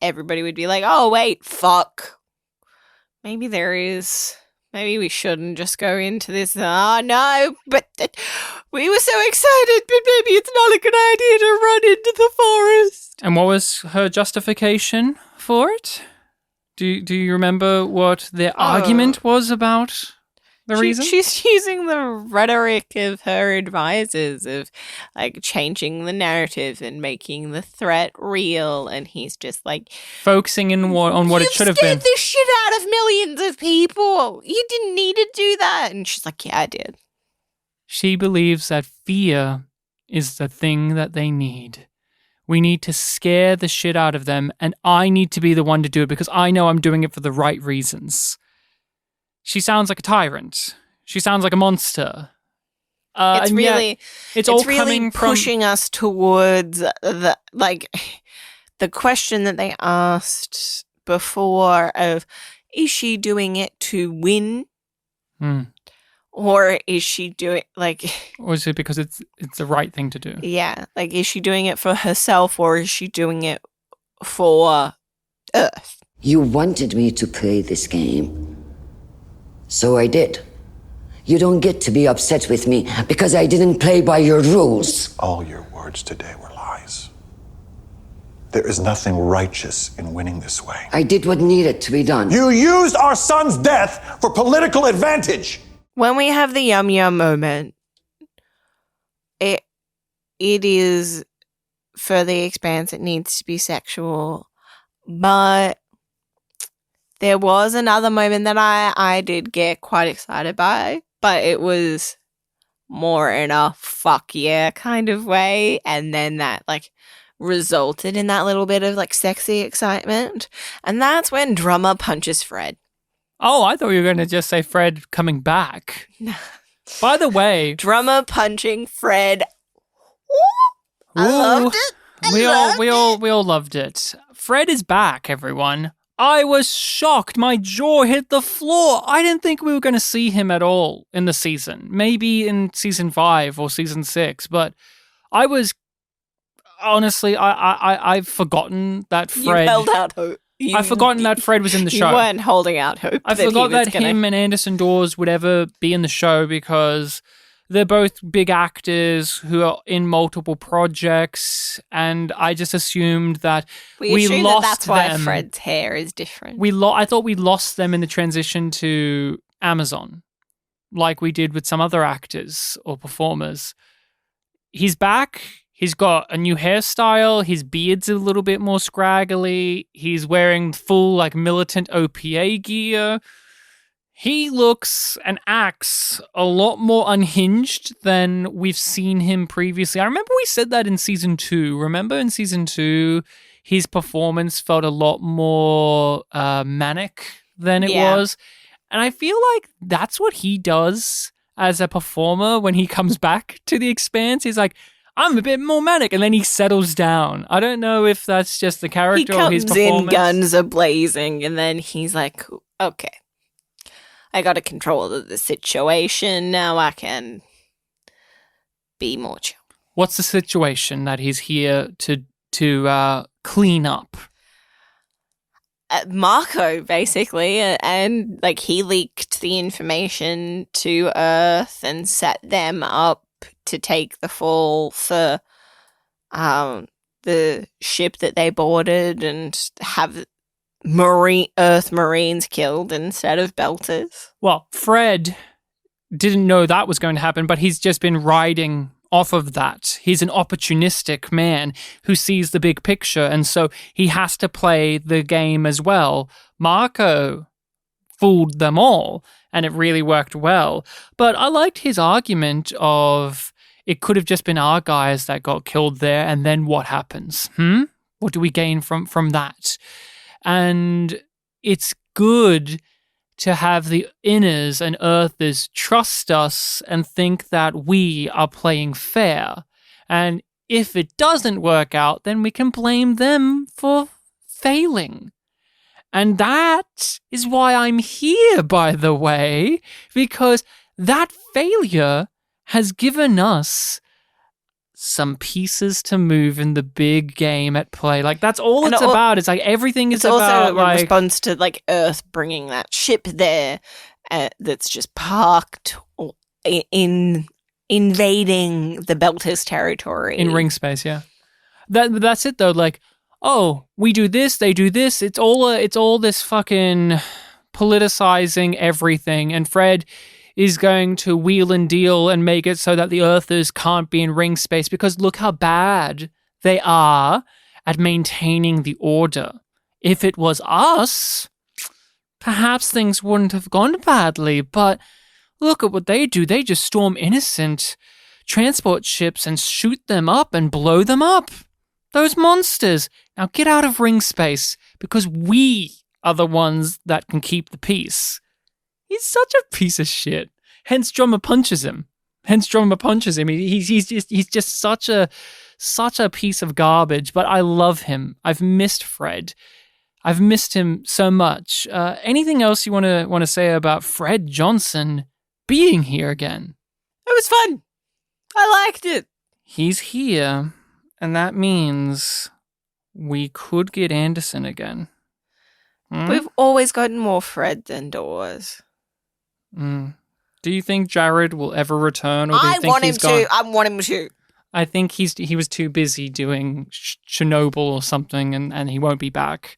Speaker 2: everybody would be like, oh, wait, fuck. Maybe there is... Maybe we shouldn't just go into this. Oh, no, but we were so excited, but maybe it's not a good idea to run into the forest.
Speaker 1: And what was her justification for it? Do you remember what their argument was about the reason?
Speaker 2: She's using the rhetoric of her advisors of, like, changing the narrative and making the threat real, and he's just, like...
Speaker 1: Focusing on what it should have been.
Speaker 2: You scared the shit out of millions of people. You didn't need to do that. And she's like, yeah, I did.
Speaker 1: She believes that fear is the thing that they need. We need to scare the shit out of them, and I need to be the one to do it because I know I'm doing it for the right reasons. She sounds like a tyrant. She sounds like a monster.
Speaker 2: It's really
Speaker 1: coming
Speaker 2: pushing us towards the question that they asked before of, is she doing it to win? Or is she doing, like...
Speaker 1: Or is it because it's the right thing to do?
Speaker 2: Yeah, like, is she doing it for herself or is she doing it for Earth?
Speaker 7: You wanted me to play this game. So I did. You don't get to be upset with me because I didn't play by your rules.
Speaker 8: All your words today were lies. There is nothing righteous in winning this way.
Speaker 7: I did what needed to be done.
Speaker 8: You used our son's death for political advantage.
Speaker 2: When we have the yum yum moment, it is for the Expanse, it needs to be sexual. But there was another moment that I did get quite excited by, but it was more in a fuck yeah kind of way. And then that, like, resulted in that little bit of, like, sexy excitement. And that's when Drummer punches Fred.
Speaker 1: Oh, I thought you were going to just say Fred coming back. By the way...
Speaker 2: Drummer punching Fred. I loved it.
Speaker 1: We all loved it. Fred is back, everyone. I was shocked. My jaw hit the floor. I didn't think we were going to see him at all in the season. Maybe in season 5 or season 6, but I was honestly, I've forgotten that Fred.
Speaker 2: You held out hope.
Speaker 1: I've forgotten that Fred was in the show.
Speaker 2: You weren't holding out hope.
Speaker 1: I forgot that him and Anderson Dawes would ever be in the show because they're both big actors who are in multiple projects, and I just assumed that we lost
Speaker 2: that's why
Speaker 1: them.
Speaker 2: Fred's hair is different.
Speaker 1: I thought we lost them in the transition to Amazon, like we did with some other actors or performers. He's back. He's got a new hairstyle. His beard's a little bit more scraggly. He's wearing full, like, militant OPA gear. He looks and acts a lot more unhinged than we've seen him previously. I remember we said that in season 2. Remember in season 2, his performance felt a lot more manic than it was. And I feel like that's what he does as a performer when he comes back to the Expanse. He's like, I'm a bit more manic, and then he settles down. I don't know if that's just the character or his performance.
Speaker 2: He comes in, guns are blazing, and then he's like, okay, I got to control the situation. Now I can be more chill.
Speaker 1: What's the situation that he's here to clean up?
Speaker 2: Marco, basically, and like he leaked the information to Earth and set them up to take the fall for the ship that they boarded and have Earth Marines killed instead of Belters.
Speaker 1: Well, Fred didn't know that was going to happen, but he's just been riding off of that. He's an opportunistic man who sees the big picture, and so he has to play the game as well. Marco fooled them all, and it really worked well. But I liked his argument of it could have just been our guys that got killed there, and then what happens? What do we gain from that? And it's good to have the Inners and Earthers trust us and think that we are playing fair. And if it doesn't work out, then we can blame them for failing. And that is why I'm here, by the way, because that failure has given us some pieces to move in the big game at play. Like, that's all it's about. It's like everything is about,
Speaker 2: also a response to like Earth bringing that ship there that's just parked in invading the Belters territory.
Speaker 1: In ring space, yeah. That's it though. Like, oh, we do this, they do this. It's all this fucking politicizing everything. And Fred is going to wheel and deal and make it so that the Earthers can't be in ring space, because look how bad they are at maintaining the order. If it was us, perhaps things wouldn't have gone badly, but look at what they do. They just storm innocent transport ships and shoot them up and blow them up. Those monsters. Now get out of ring space, because we are the ones that can keep the peace. He's such a piece of shit. Hence, Drummer punches him. He's just such a piece of garbage. But I love him. I've missed Fred. I've missed him so much. Anything else you want to say about Fred Johnson being here again?
Speaker 2: It was fun. I liked it.
Speaker 1: He's here, and that means we could get Anderson again.
Speaker 2: We've always gotten more Fred than Dawes.
Speaker 1: Do you think Jared will ever return, or do you think
Speaker 2: want
Speaker 1: he's
Speaker 2: him
Speaker 1: gone?
Speaker 2: to. I want him to.
Speaker 1: I think he was too busy doing Chernobyl or something, and he won't be back.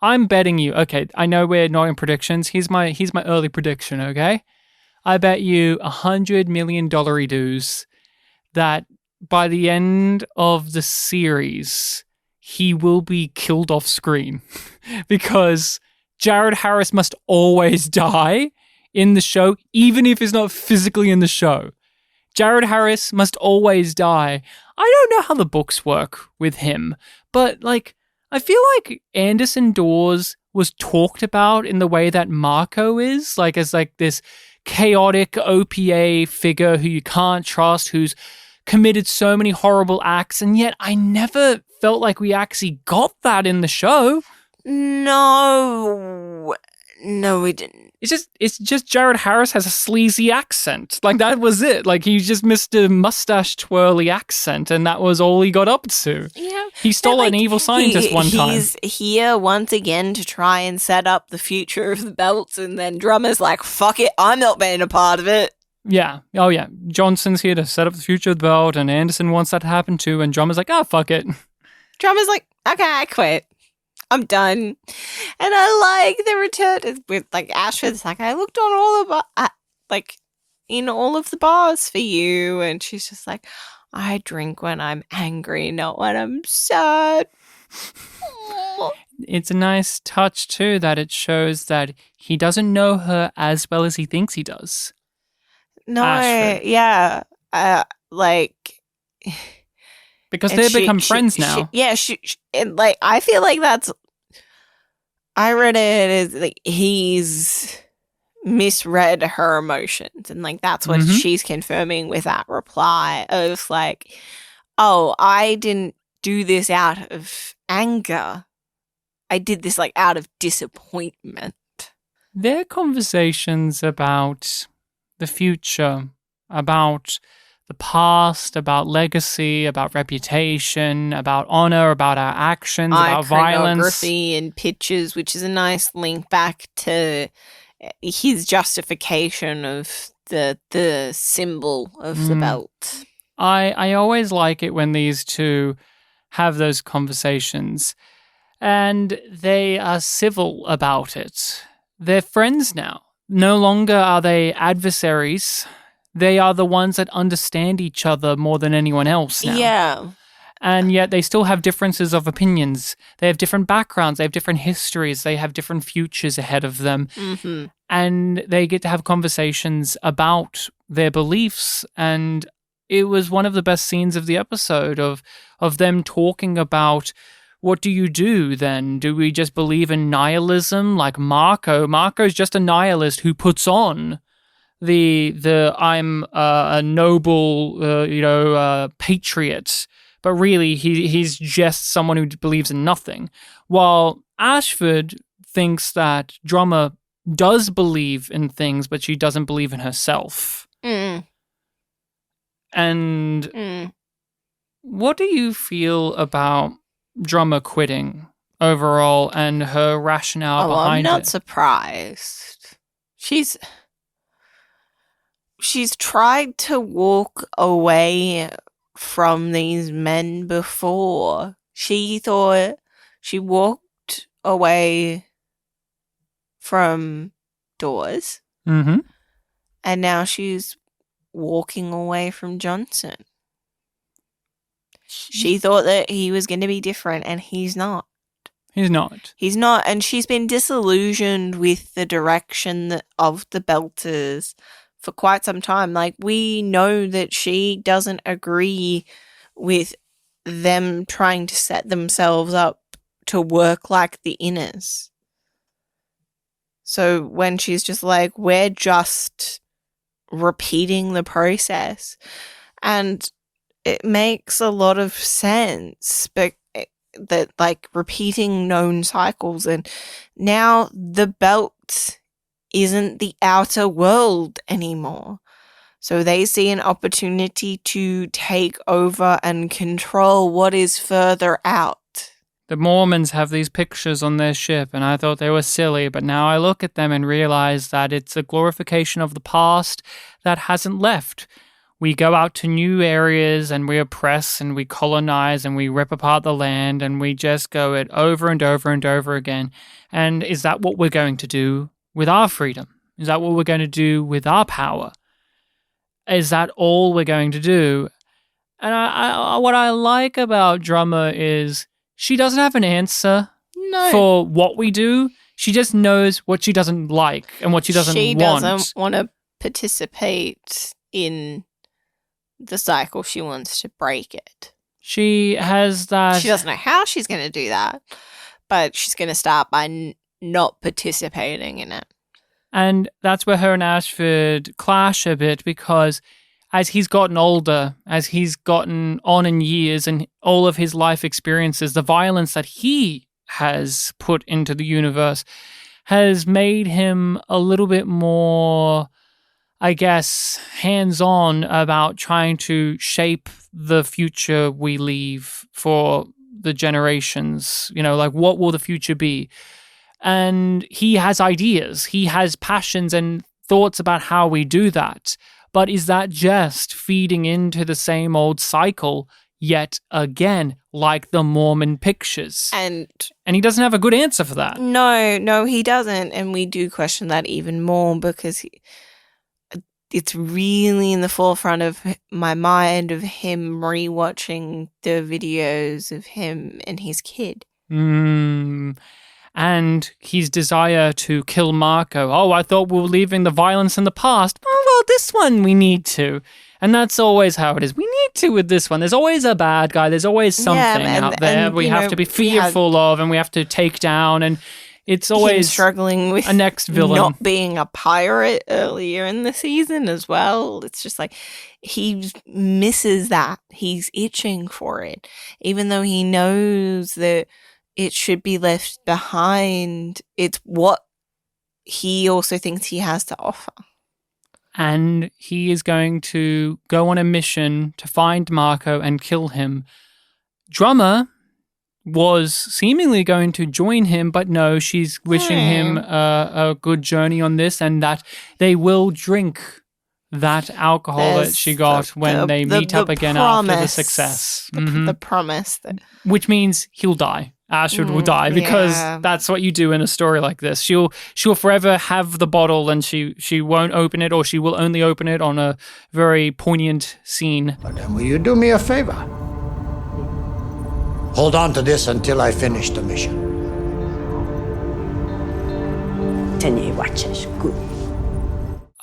Speaker 1: I'm betting you. Okay, I know we're not in predictions. Here's my early prediction. Okay, I bet you $100 million dues that by the end of the series, he will be killed off screen because Jared Harris must always die in the show, even if he's not physically in the show. Jared Harris must always die. I don't know how the books work with him, but like, I feel like Anderson Dawes was talked about in the way that Marco is, like as like this chaotic OPA figure who you can't trust, who's committed so many horrible acts, and yet I never felt like we actually got that in the show.
Speaker 2: No, we didn't.
Speaker 1: It's just Jared Harris has a sleazy accent. Like, that was it. Like, he just missed a mustache twirly accent, and that was all he got up to.
Speaker 2: Yeah.
Speaker 1: He stole an evil scientist one time.
Speaker 2: He's here once again to try and set up the future of the belts, and then Drummer's like, fuck it, I'm not being a part of it.
Speaker 1: Yeah. Oh, yeah. Johnson's here to set up the future of the belt, and Anderson wants that to happen too, and Drummer's like, oh, fuck it.
Speaker 2: Drummer's like, okay, I quit. I'm done. And I like the return with like Ashford's like, I looked on all the in all of the bars for you, and she's just like, I drink when I'm angry, not when I'm sad.
Speaker 1: it's a nice touch too that it shows that he doesn't know her as well as he thinks he does.
Speaker 2: No,
Speaker 1: Ashford.
Speaker 2: yeah. Like,
Speaker 1: Because
Speaker 2: and
Speaker 1: they've become friends now.
Speaker 2: and like, I feel like I read it as like he's misread her emotions, and like that's what she's confirming with that reply of like, oh, I didn't do this out of anger. I did this like out of disappointment.
Speaker 1: Their conversations about the future, about the past, about legacy, about reputation, about honor, about our actions, about violence.
Speaker 2: Iconography and pictures, which is a nice link back to his justification of the symbol of the belt.
Speaker 1: I always like it when these two have those conversations and they are civil about it. They're friends now. No longer are they adversaries. They are the ones that understand each other more than anyone else now.
Speaker 2: Yeah.
Speaker 1: And yet they still have differences of opinions. They have different backgrounds. They have different histories. They have different futures ahead of them.
Speaker 2: Mm-hmm.
Speaker 1: And they get to have conversations about their beliefs. And it was one of the best scenes of the episode of them talking about, what do you do then? Do we just believe in nihilism like Marco? Marco's just a nihilist who puts on the I'm a noble, patriot. But really, he's just someone who believes in nothing. While Ashford thinks that Drummer does believe in things, but she doesn't believe in herself.
Speaker 2: Mm.
Speaker 1: And what do you feel about Drummer quitting overall and her rationale behind it?
Speaker 2: I'm not surprised. She's tried to walk away from these men before. She thought she walked away from doors.
Speaker 1: Mm-hmm.
Speaker 2: And now she's walking away from Johnson. She thought that he was going to be different, and he's not.
Speaker 1: He's not.
Speaker 2: He's not, and she's been disillusioned with the direction of the Belters for quite some time. Like, we know that she doesn't agree with them trying to set themselves up to work like the Inners. So when she's just like, we're just repeating the process, and it makes a lot of sense, but that like repeating known cycles, and now the belt isn't the outer world anymore. So they see an opportunity to take over and control what is further out.
Speaker 1: The Mormons have these pictures on their ship, and I thought they were silly, but now I look at them and realize that it's a glorification of the past that hasn't left. We go out to new areas and we oppress and we colonize and we rip apart the land and we just go it over and over and over again. And is that what we're going to do with our freedom? Is that what we're going to do with our power? Is that all we're going to do? And I what I like about Drummer is she doesn't have an answer for what we do. She just knows what she doesn't like and what she doesn't want.
Speaker 2: She doesn't want to participate in the cycle. She wants to break it.
Speaker 1: She has that.
Speaker 2: She doesn't know how she's going to do that, but she's going to start by not participating in it.
Speaker 1: And that's where her and Ashford clash a bit, because as he's gotten older, as he's gotten on in years and all of his life experiences, the violence that he has put into the universe has made him a little bit more, I guess, hands-on about trying to shape the future we leave for the generations. You know, like, what will the future be? And he has ideas. He has passions and thoughts about how we do that. But is that just feeding into the same old cycle yet again, like the Mormon pictures? And he doesn't have a good answer for that.
Speaker 2: No, he doesn't. And we do question that even more, because it's really in the forefront of my mind of him rewatching the videos of him and his kid.
Speaker 1: And his desire to kill Marco. Oh, I thought we were leaving the violence in the past. Oh, well, this one we need to. And that's always how it is. We need to with this one. There's always a bad guy. There's always something out there we have to be fearful of and we have to take down. And it's always
Speaker 2: struggling with
Speaker 1: a next villain.
Speaker 2: Not being a pirate earlier in the season as well. It's just like he misses that. He's itching for it. Even though he knows that it should be left behind, it's what he also thinks he has to offer.
Speaker 1: And he is going to go on a mission to find Marco and kill him. Drummer was seemingly going to join him, but no, she's wishing him a good journey on this and that they will drink that alcohol that she got when they meet up again after the success.
Speaker 2: The promise.
Speaker 1: Which means he'll die. Ashwood will die because that's what you do in a story like this. She'll forever have the bottle and she won't open it, or she will only open it on a very poignant scene.
Speaker 5: But then will you do me a favor? Hold on to this until I finish the mission.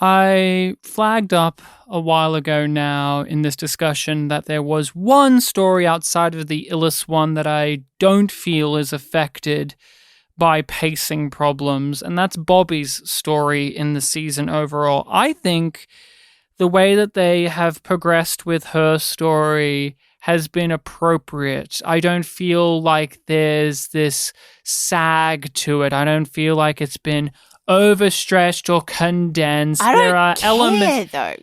Speaker 1: I flagged up a while ago now in this discussion that there was one story outside of the Illis one that I don't feel is affected by pacing problems, and that's Bobby's story in the season overall. I think the way that they have progressed with her story has been appropriate. I don't feel like there's this sag to it. I don't feel like it's been overstretched or condensed.
Speaker 2: There are elements. Though.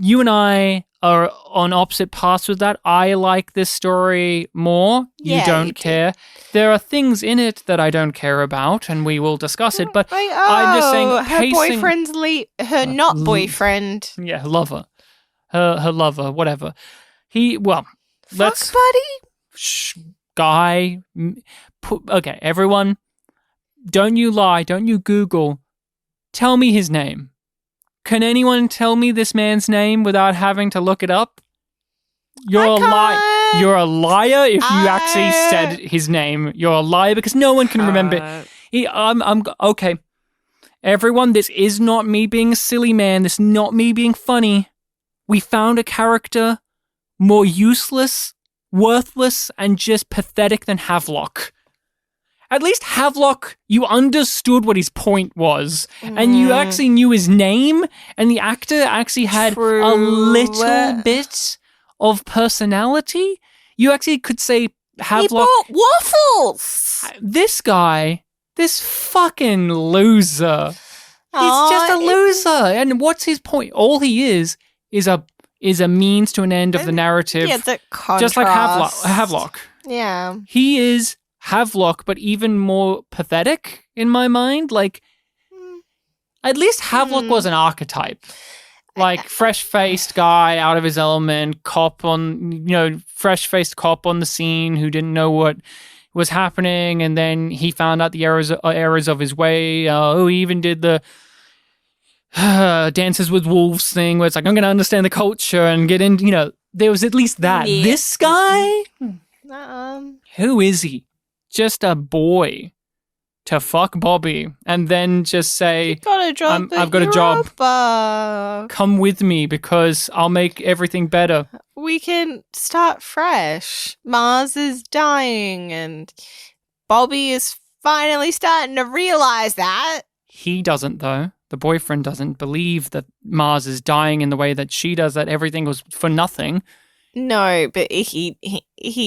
Speaker 1: You and I are on opposite paths with that. I like this story more. You don't care. There are things in it that I don't care about, and we will discuss it. But I'm just saying,
Speaker 2: her boyfriend's her not boyfriend.
Speaker 1: Yeah, lover. Her lover, whatever.
Speaker 2: Fuck buddy?
Speaker 1: Guy. Okay, everyone, don't you lie. Don't you Google. Tell me his name. Can anyone tell me this man's name without having to look it up? You're a liar. You're a liar if you actually said his name. You're a liar because no one can remember. I'm okay. Everyone, this is not me being a silly man. This is not me being funny. We found a character more useless, worthless, and just pathetic than Havelock. At least Havelock, you understood what his point was, and you actually knew his name, and the actor actually had a little bit of personality. You actually could say Havelock.
Speaker 2: He bought waffles!
Speaker 1: This guy, this fucking loser. He's just a loser. And what's his point? All he is a means to an end of the narrative.
Speaker 2: Yeah, the contrast.
Speaker 1: Just like Havelock.
Speaker 2: Yeah.
Speaker 1: He is Havelock, but even more pathetic in my mind. Like, at least Havelock was an archetype. Like, fresh-faced guy out of his element, fresh-faced cop on the scene who didn't know what was happening, and then he found out the errors of his way. He even did the Dances with Wolves thing, where it's like, I'm going to understand the culture and get in, there was at least that. Yeah. This guy? Who is he? Just a boy to fuck Bobby and then just say,
Speaker 2: I've got a job.
Speaker 1: Come with me because I'll make everything better.
Speaker 2: We can start fresh. Mars is dying and Bobby is finally starting to realize that.
Speaker 1: He doesn't, though. The boyfriend doesn't believe that Mars is dying in the way that she does, that everything was for nothing.
Speaker 2: No, but he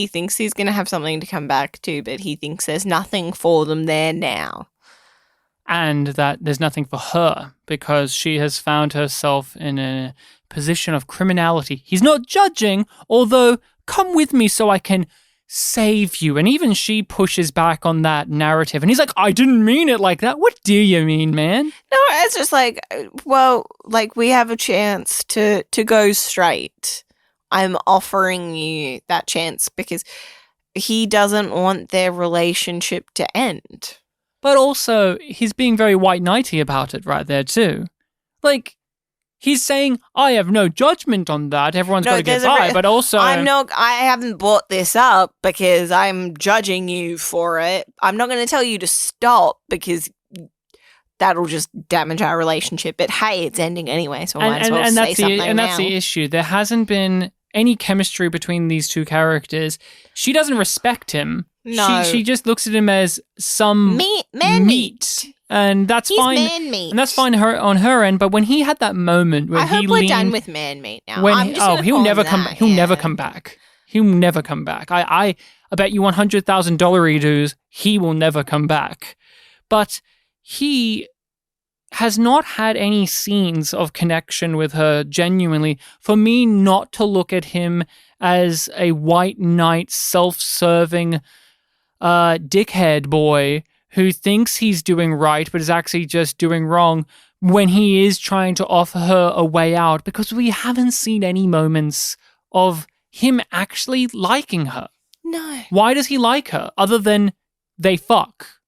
Speaker 2: thinks he's going to have something to come back to, but he thinks there's nothing for them there now.
Speaker 1: And that there's nothing for her because she has found herself in a position of criminality. He's not judging, although, come with me so I can save you. And even she pushes back on that narrative. And he's like, I didn't mean it like that. What do you mean, man?
Speaker 2: No, it's just like, we have a chance to go straight. I'm offering you that chance because he doesn't want their relationship to end.
Speaker 1: But also, he's being very white knighty about it right there too. Like, He's saying, I have no judgment on that. Everyone's got to get by, but also...
Speaker 2: I haven't brought this up because I'm judging you for it. I'm not going to tell you to stop because that'll just damage our relationship. But hey, it's ending anyway, so I might as well say something now.
Speaker 1: And that's the issue. There hasn't been any chemistry between these two characters. She doesn't respect him.
Speaker 2: No.
Speaker 1: She just looks at him as some meat. And that's fine.
Speaker 2: Man meat.
Speaker 1: And that's fine on her end. But when he had that moment where
Speaker 2: I hope we're done with man meat now.
Speaker 1: He'll never come back. He'll never come back. He'll never come back. I bet you $100,000 dues he will never come back. But he has not had any scenes of connection with her genuinely for me not to look at him as a white knight, self-serving dickhead boy who thinks he's doing right but is actually just doing wrong when he is trying to offer her a way out, because we haven't seen any moments of him actually liking her.
Speaker 2: No.
Speaker 1: Why does he like her other than they fuck?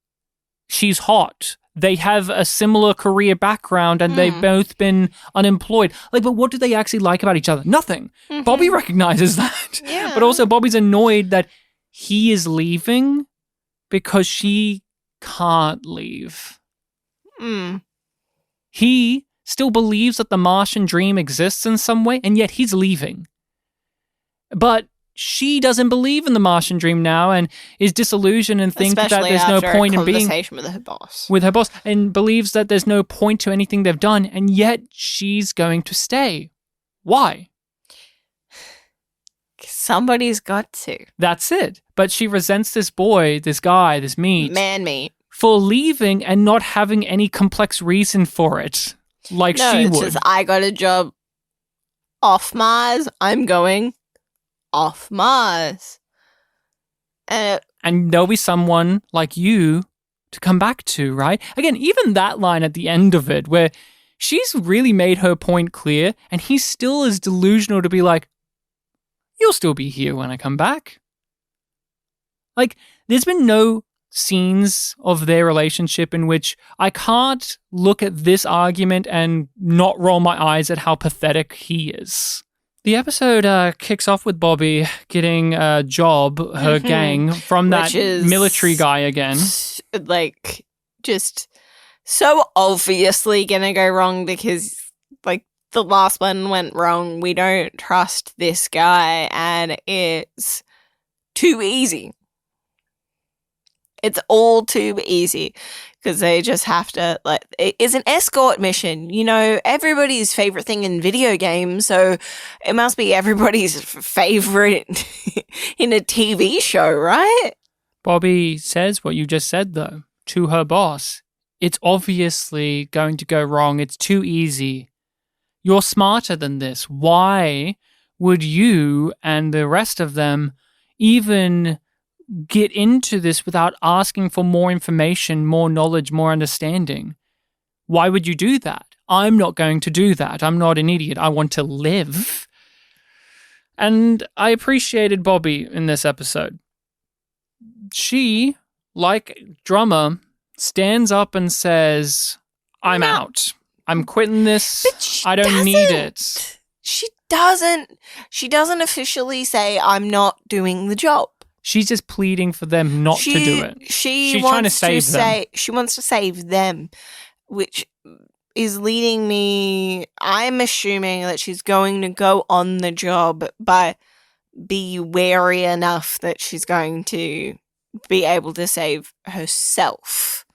Speaker 1: She's hot. They have a similar career background and they've both been unemployed. But what do they actually like about each other? Nothing. Mm-hmm. Bobby recognizes that.
Speaker 2: Yeah.
Speaker 1: But also Bobby's annoyed that he is leaving because she can't leave. He still believes that the Martian dream exists in some way, and yet he's leaving. But she doesn't believe in the Martian dream now and is disillusioned and thinks that there's no point in being with her boss and believes that there's no point to anything they've done, and yet she's going to stay. Why?
Speaker 2: Somebody's got to.
Speaker 1: That's it. But she resents this boy, this guy, this meat.
Speaker 2: Man meat.
Speaker 1: For leaving and not having any complex reason for it. Like she would.
Speaker 2: Just, I got a job off Mars. I'm going off Mars.
Speaker 1: And there'll be someone like you to come back to, right? Again, even that line at the end of it where she's really made her point clear and he still is delusional to be like, you'll still be here when I come back. Like, there's been no scenes of their relationship in which I can't look at this argument and not roll my eyes at how pathetic he is. The episode kicks off with Bobby getting a job, her gang, from that military guy again.
Speaker 2: Like, just so obviously gonna go wrong because, like, the last one went wrong. We don't trust this guy, and it's too easy. It's all too easy because they just have to, like, it's an escort mission. You know, everybody's favorite thing in video games, so it must be everybody's favorite in a TV show, right?
Speaker 1: Bobby says what you just said, though, to her boss. It's obviously going to go wrong. It's too easy. You're smarter than this. Why would you and the rest of them even get into this without asking for more information, more knowledge, more understanding? Why would you do that? I'm not going to do that. I'm not an idiot. I want to live. And I appreciated Bobby in this episode. She, like Drummer, stands up and says, I'm out. I'm quitting this. I don't need it.
Speaker 2: She doesn't officially say, I'm not doing the job.
Speaker 1: She's just pleading for them not to do it. She's trying to save them.
Speaker 2: She wants to save them, which is leading me... I'm assuming that she's going to go on the job, but be wary enough that she's going to be able to save herself.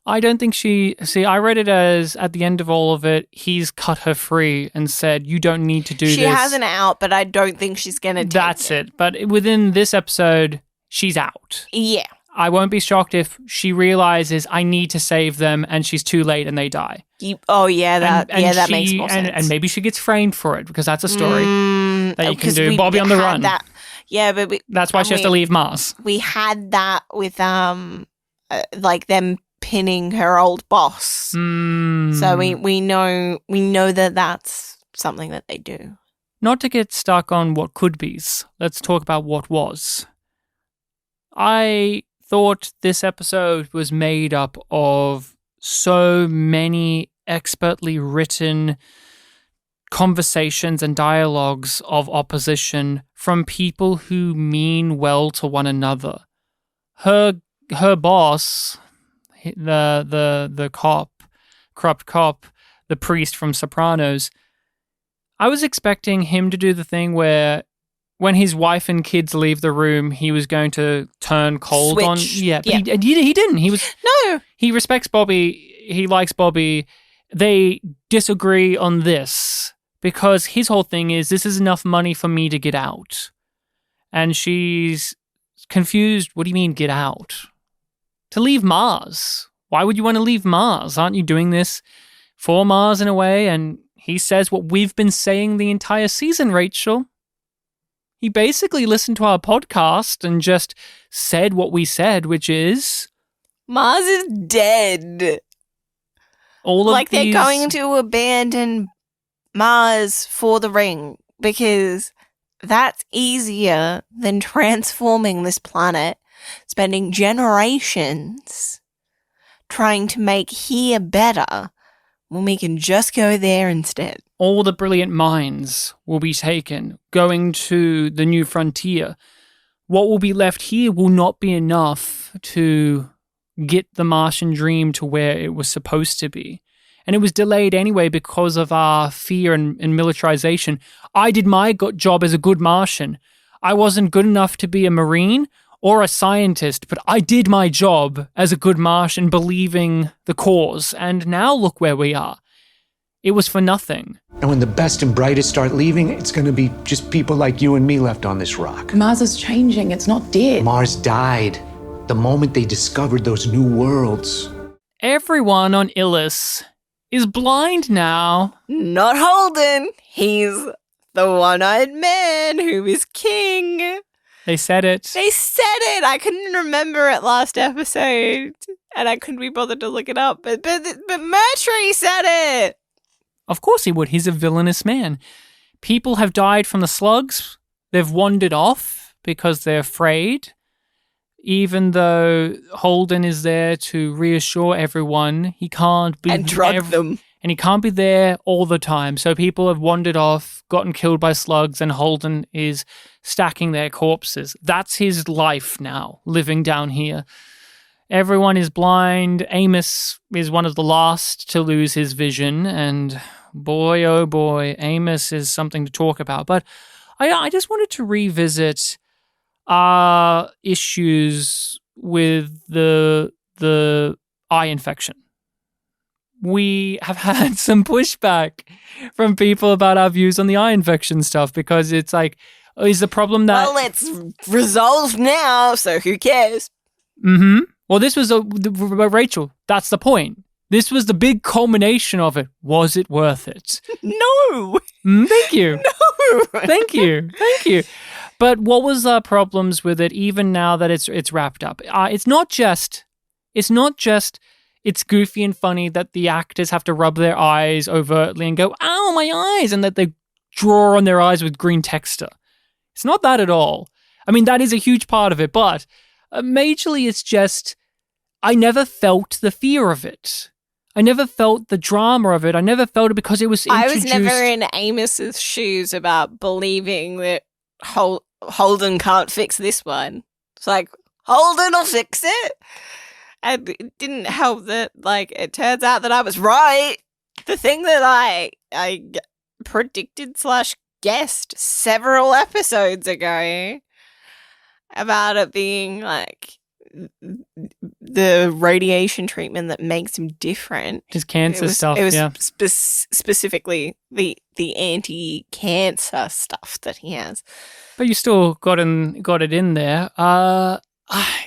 Speaker 1: I don't think I read it as, at the end of all of it, he's cut her free and said, you don't need to do this.
Speaker 2: She has an out, but I don't think she's going to take
Speaker 1: That's it. But within this episode, she's out.
Speaker 2: Yeah.
Speaker 1: I won't be shocked if she realizes I need to save them and she's too late and they die.
Speaker 2: That makes more sense.
Speaker 1: And maybe she gets framed for it because that's a story that you can do. Bobby on the run.
Speaker 2: But
Speaker 1: that's why she has to leave Mars.
Speaker 2: We had that with like them pinning her old boss. So we know that that's something that they do.
Speaker 1: Not to get stuck on what could be's, let's talk about what was. I thought this episode was made up of so many expertly written conversations and dialogues of opposition from people who mean well to one another. Her boss, the corrupt cop, the priest from Sopranos, I was expecting him to do the thing where when his wife and kids leave the room, he was going to turn cold on. Yeah, but he didn't. He respects Bobby. He likes Bobby. They disagree on this because his whole thing is, this is enough money for me to get out. And she's confused. What do you mean get out? To leave Mars. Why would you want to leave Mars? Aren't you doing this for Mars in a way? And he says what we've been saying the entire season, Rachel. He basically listened to our podcast and just said what we said, which is...
Speaker 2: Mars is dead. They're going to abandon Mars for the ring because that's easier than transforming this planet, spending generations trying to make here better when we can just go there instead.
Speaker 1: All the brilliant minds will be taken, going to the new frontier. What will be left here will not be enough to get the Martian dream to where it was supposed to be. And it was delayed anyway because of our fear and militarization. I did my job as a good Martian. I wasn't good enough to be a Marine or a scientist, but I did my job as a good Martian, believing the cause. And now look where we are. It was for nothing.
Speaker 9: And when the best and brightest start leaving, it's going to be just people like you and me left on this rock.
Speaker 10: Mars is changing. It's not dead.
Speaker 9: Mars died the moment they discovered those new worlds.
Speaker 1: Everyone on Illis is blind now.
Speaker 2: Not Holden. He's the one-eyed man who is king.
Speaker 1: They said it.
Speaker 2: I couldn't remember it last episode, and I couldn't be bothered to look it up. But Mercury said it.
Speaker 1: Of course he would. He's a villainous man. People have died from the slugs. They've wandered off because they're afraid. Even though Holden is there to reassure everyone, he can't be...
Speaker 2: And drug them.
Speaker 1: And he can't be there all the time. So people have wandered off, gotten killed by slugs, and Holden is stacking their corpses. That's his life now, living down here. Everyone is blind. Amos is one of the last to lose his vision. And boy, oh boy, Amos is something to talk about. But I just wanted to revisit our issues with the eye infection. We have had some pushback from people about our views on the eye infection stuff because it's like, is the problem that...
Speaker 2: Well, it's resolved now, so who cares?
Speaker 1: Mm-hmm. Well, this was Rachel, that's the point. This was the big culmination of it. Was it worth it?
Speaker 2: No!
Speaker 1: Thank you.
Speaker 2: No!
Speaker 1: Thank you. But what was our problems with it even now that it's wrapped up? It's not just it's goofy and funny that the actors have to rub their eyes overtly and go, ow, my eyes, and that they draw on their eyes with green texture. It's not that at all. I mean, that is a huge part of it, but majorly it's just, I never felt the fear of it. I never felt the drama of it. I never felt it because it was introduced.
Speaker 2: I was never in Amos's shoes about believing that Holden can't fix this one. It's like, Holden will fix it. And it didn't help that, like, it turns out that I was right. The thing that I predicted / guessed several episodes ago about it being, like, the radiation treatment that makes him different.
Speaker 1: His cancer stuff,
Speaker 2: It was
Speaker 1: yeah.
Speaker 2: specifically the anti-cancer stuff that he has.
Speaker 1: But you still got it in there.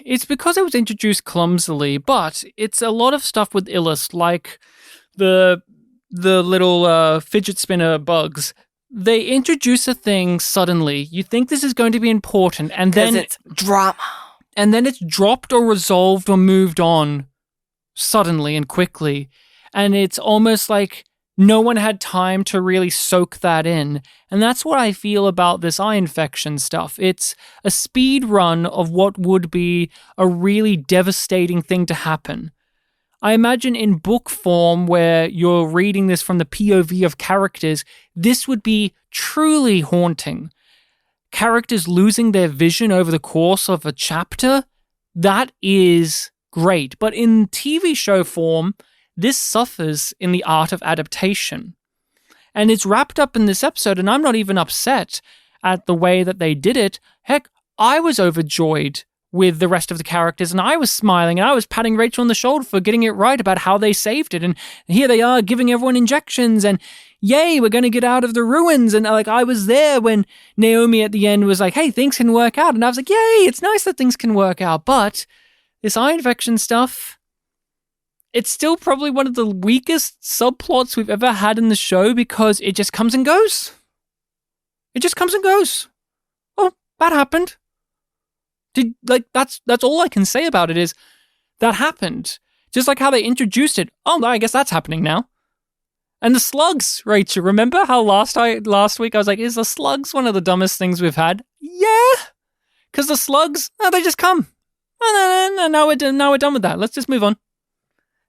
Speaker 1: It's because it was introduced clumsily, but it's a lot of stuff with Illis, like the little fidget spinner bugs. They introduce a thing suddenly. You think this is going to be important, and then
Speaker 2: it's drama.
Speaker 1: And then it's dropped or resolved or moved on suddenly and quickly. And it's almost like no one had time to really soak that in. And that's what I feel about this eye infection stuff. It's a speed run of what would be a really devastating thing to happen. I imagine in book form, where you're reading this from the POV of characters, this would be truly haunting. Characters losing their vision over the course of a chapter, that is great. But in TV show form, this suffers in the art of adaptation. And it's wrapped up in this episode, and I'm not even upset at the way that they did it. Heck, I was overjoyed with the rest of the characters, and I was smiling, and I was patting Rachel on the shoulder for getting it right about how they saved it, and here they are giving everyone injections, and yay, we're going to get out of the ruins, and like I was there when Naomi at the end was like, hey, things can work out, and I was like, yay, it's nice that things can work out, but this eye infection stuff, it's still probably one of the weakest subplots we've ever had in the show because it just comes and goes. It just comes and goes. Oh, that happened. That's all I can say about it is that happened. Just like how they introduced it. Oh, I guess that's happening now. And the slugs, Rachel, remember how last week I was like, is the slugs one of the dumbest things we've had? Yeah. Because the slugs, they just come. No, now we're done with that. Let's just move on.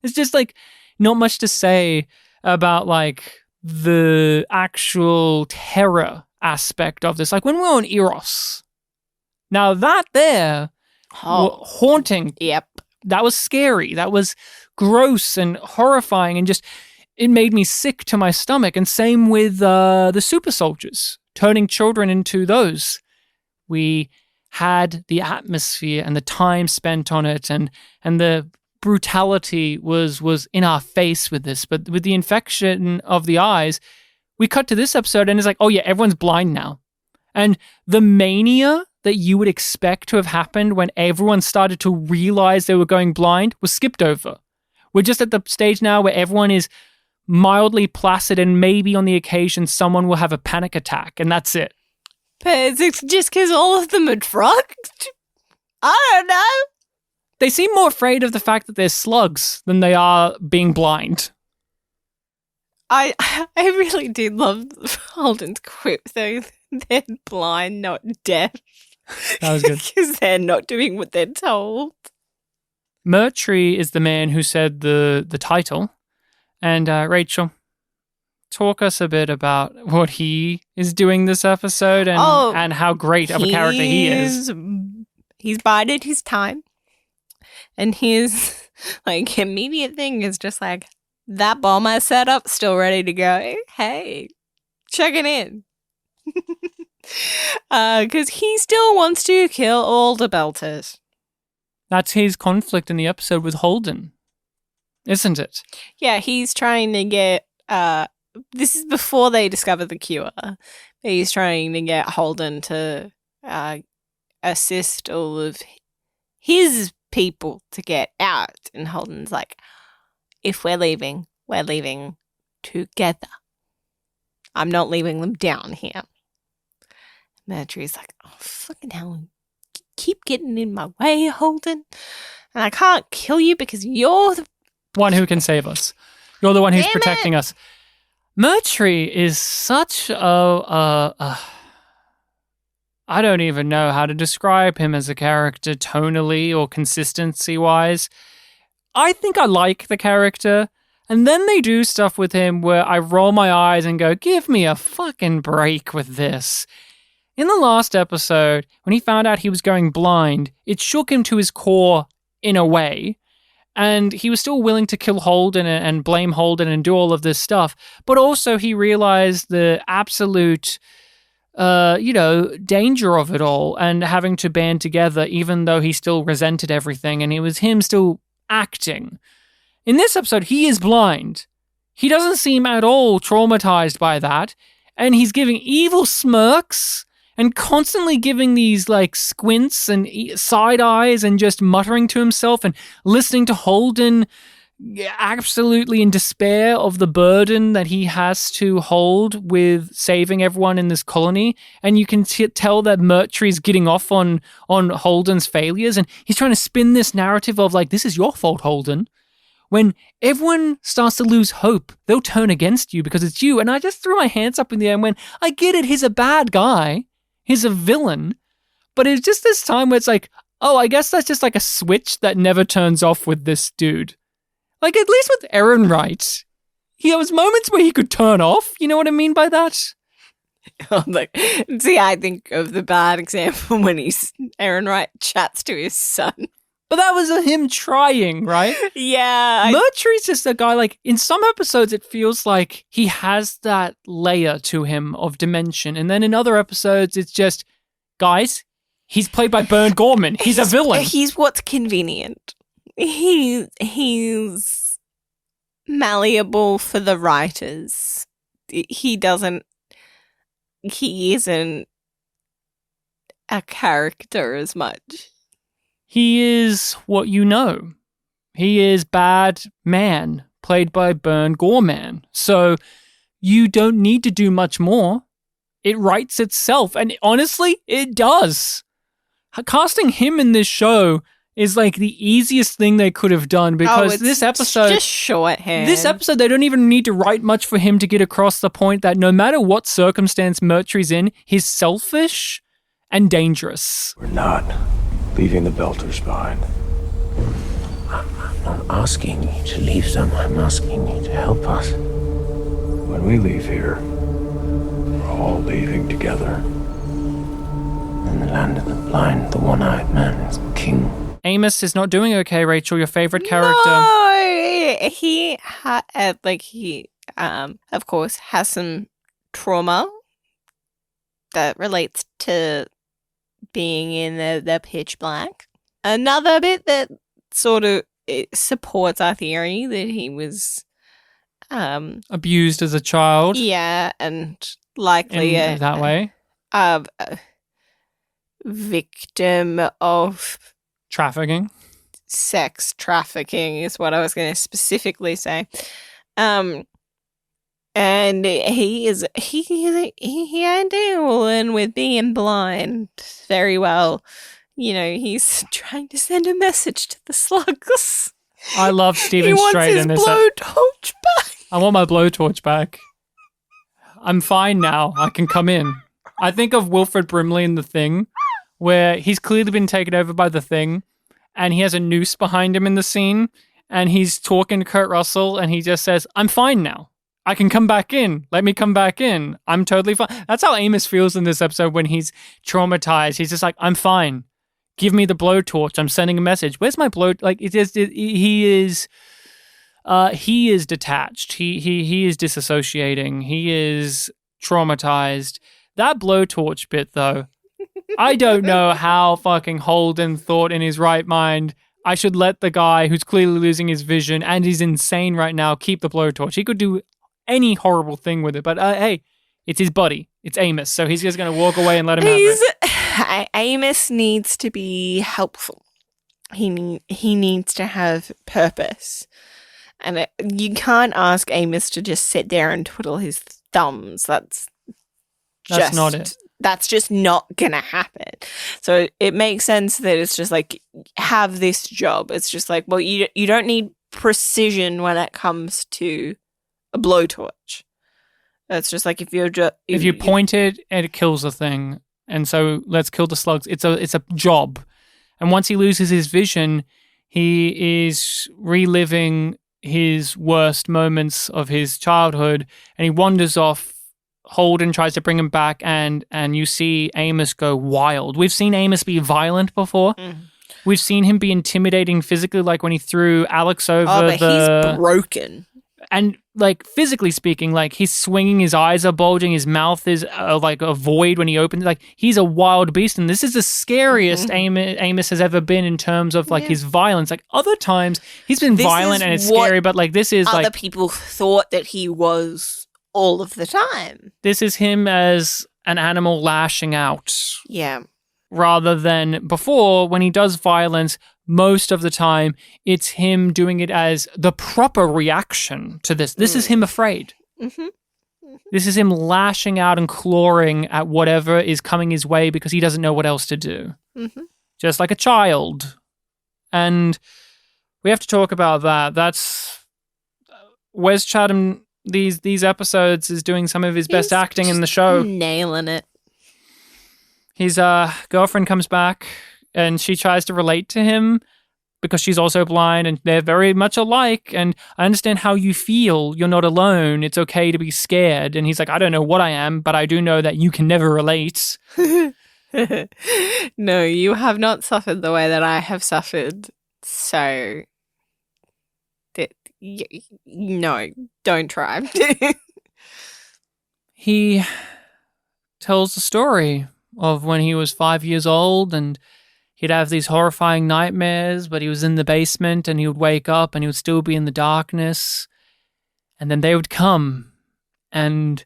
Speaker 1: It's just like not much to say about like the actual terror aspect of this. Like when we're on Eros. Now that there, haunting.
Speaker 2: Yep.
Speaker 1: That was scary. That was gross and horrifying and just, it made me sick to my stomach. And same with the super soldiers, turning children into those. We had the atmosphere and the time spent on it and the brutality was in our face with this. But with the infection of the eyes, we cut to this episode and it's like, oh yeah, everyone's blind now. And the mania that you would expect to have happened when everyone started to realize they were going blind was skipped over. We're just at the stage now where everyone is mildly placid and maybe on the occasion someone will have a panic attack and that's it.
Speaker 2: But it's just because all of them are drugged? I don't know.
Speaker 1: They seem more afraid of the fact that there's slugs than they are being blind.
Speaker 2: I really did love Holden's quip though. They're blind, not deaf.
Speaker 1: That was good.
Speaker 2: Because they're not doing what they're told.
Speaker 1: Murtry is the man who said the title. And Rachel, talk us a bit about what he is doing this episode and how great of a character he is.
Speaker 2: He's bided his time. And his like immediate thing is just like, that bomb I set up still ready to go. Hey, checking in. Because he still wants to kill all the Belters.
Speaker 1: That's his conflict in the episode with Holden, isn't it?
Speaker 2: Yeah, he's trying to get, this is before they discover the cure. He's trying to get Holden to assist all of his people to get out. And Holden's like, if we're leaving together. I'm not leaving them down here. Murtry's like, oh, fucking hell. Keep getting in my way, Holden. And I can't kill you because you're the
Speaker 1: one who can save us. You're the one who's protecting us. Murtry is such a I don't even know how to describe him as a character tonally or consistency-wise. I think I like the character, and then they do stuff with him where I roll my eyes and go, give me a fucking break with this. In the last episode, when he found out he was going blind, it shook him to his core in a way, and he was still willing to kill Holden and blame Holden and do all of this stuff, but also he realized the absolute danger of it all and having to band together even though he still resented everything and it was him still acting. In this episode, he is blind. He doesn't seem at all traumatized by that and he's giving evil smirks and constantly giving these like squints and side eyes and just muttering to himself and listening to Holden absolutely in despair of the burden that he has to hold with saving everyone in this colony. And you can tell that Murtry's getting off on Holden's failures and he's trying to spin this narrative of like, this is your fault, Holden. When everyone starts to lose hope, they'll turn against you because it's you. And I just threw my hands up in the air and went, I get it, he's a bad guy. He's a villain. But it's just this time where it's like, oh, I guess that's just like a switch that never turns off with this dude. Like, at least with Aaron Wright, there was moments where he could turn off. You know what I mean by that?
Speaker 2: See, I think of the bad example when Aaron Wright chats to his son.
Speaker 1: But that was him trying, right?
Speaker 2: Yeah.
Speaker 1: Murtry's just a guy, like, in some episodes it feels like he has that layer to him of dimension. And then in other episodes it's just, guys, he's played by Bern Gorman. He's a villain.
Speaker 2: He's what's convenient. He's malleable for the writers. He isn't a character as much.
Speaker 1: He is what you know. He is Bad Man, played by Bern Gorman. So you don't need to do much more. It writes itself. And honestly, it does. Casting him in this show is like the easiest thing they could have done, because this episode...
Speaker 2: just shorthand.
Speaker 1: This episode, they don't even need to write much for him to get across the point that no matter what circumstance Murtry's in, he's selfish and dangerous.
Speaker 6: We're not leaving the Belters behind.
Speaker 5: I'm not asking you to leave them. I'm asking you to help us.
Speaker 6: When we leave here, we're all leaving together.
Speaker 5: In the land of the blind, the one-eyed man is king.
Speaker 1: Amos is not doing okay, Rachel, your favorite character.
Speaker 2: No! He, of course, has some trauma that relates to being in the pitch black. Another bit that sort of supports our theory that he was
Speaker 1: abused as a child.
Speaker 2: Yeah, and likely
Speaker 1: in that way.
Speaker 2: A victim of
Speaker 1: trafficking.
Speaker 2: Sex trafficking is what I was going to specifically say. And he ain't dealing with being blind very well. You know, he's trying to send a message to the slugs.
Speaker 1: I love Stephen Strait in this.
Speaker 2: He wants his blowtorch back.
Speaker 1: I want my blowtorch back. I'm fine now. I can come in. I think of Wilfred Brimley in The Thing, where he's clearly been taken over by the Thing, and he has a noose behind him in the scene, and he's talking to Kurt Russell, and he just says, I'm fine now. I can come back in. Let me come back in. I'm totally fine. That's how Amos feels in this episode when he's traumatized. He's just like, I'm fine. Give me the blowtorch. I'm sending a message. Where's my blow? Like, he is detached. He is disassociating. He is traumatized. That blowtorch bit, though, I don't know how fucking Holden thought in his right mind I should let the guy who's clearly losing his vision and he's insane right now keep the blowtorch. He could do any horrible thing with it, but hey, it's his buddy. It's Amos, so he's just going to walk away and let him have it.
Speaker 2: Amos needs to be helpful. He needs to have purpose. And you can't ask Amos to just sit there and twiddle his thumbs. That's
Speaker 1: not it.
Speaker 2: That's just not gonna happen. So it makes sense that it's just like, have this job. It's just like, well, you don't need precision when it comes to a blowtorch. It's just like if you
Speaker 1: point it and it kills the thing, and so let's kill the slugs. It's a job, and once he loses his vision, he is reliving his worst moments of his childhood, and he wanders off. Holden tries to bring him back, and you see Amos go wild. We've seen Amos be violent before. We've seen him be intimidating physically, like when he threw Alex over
Speaker 2: he's broken.
Speaker 1: And like physically speaking, like he's swinging, his eyes are bulging, his mouth is like a void when he opens. Like he's a wild beast, and this is the scariest Amos has ever been in terms of like his violence. Like other times he's been violent and it's scary, but like this is
Speaker 2: other
Speaker 1: like
Speaker 2: people thought that he was all of the time.
Speaker 1: This is him as an animal lashing out.
Speaker 2: Yeah.
Speaker 1: Rather than before, when he does violence, most of the time, it's him doing it as the proper reaction to this. This is him afraid. This is him lashing out and clawing at whatever is coming his way because he doesn't know what else to do. Just like a child. And we have to talk about that. That's Wes Chatham. These episodes is doing some of his best acting in the show.
Speaker 2: Nailing it.
Speaker 1: His girlfriend comes back and she tries to relate to him, because she's also blind and they're very much alike. And I understand how you feel. You're not alone. It's okay to be scared. And he's like, I don't know what I am, but I do know that you can never relate.
Speaker 2: No, you have not suffered the way that I have suffered. So, no, don't try.
Speaker 1: He tells the story of when he was 5 years old and he'd have these horrifying nightmares, but he was in the basement and he would wake up and he would still be in the darkness. And then they would come, and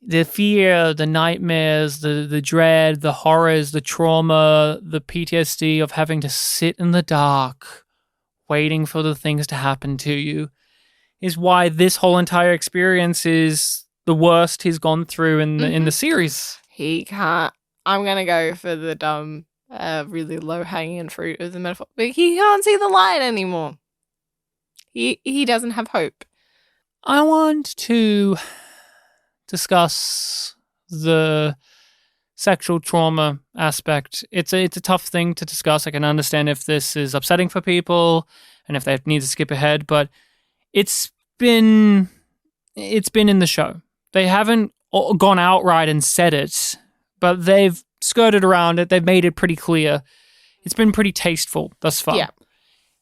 Speaker 1: the fear, the nightmares, the dread, the horrors, the trauma, the PTSD of having to sit in the dark, waiting for the things to happen to you, is why this whole entire experience is the worst he's gone through in the series.
Speaker 2: He can't. I'm going to go for the dumb, really low-hanging fruit of the metaphor. But he can't see the light anymore. He doesn't have hope.
Speaker 1: I want to discuss the sexual trauma aspect. It's a tough thing to discuss. I can understand if this is upsetting for people and if they need to skip ahead, but it's been in the show. They haven't gone outright and said it, but they've skirted around it. They've made it pretty clear. It's been pretty tasteful thus far.
Speaker 2: Yeah.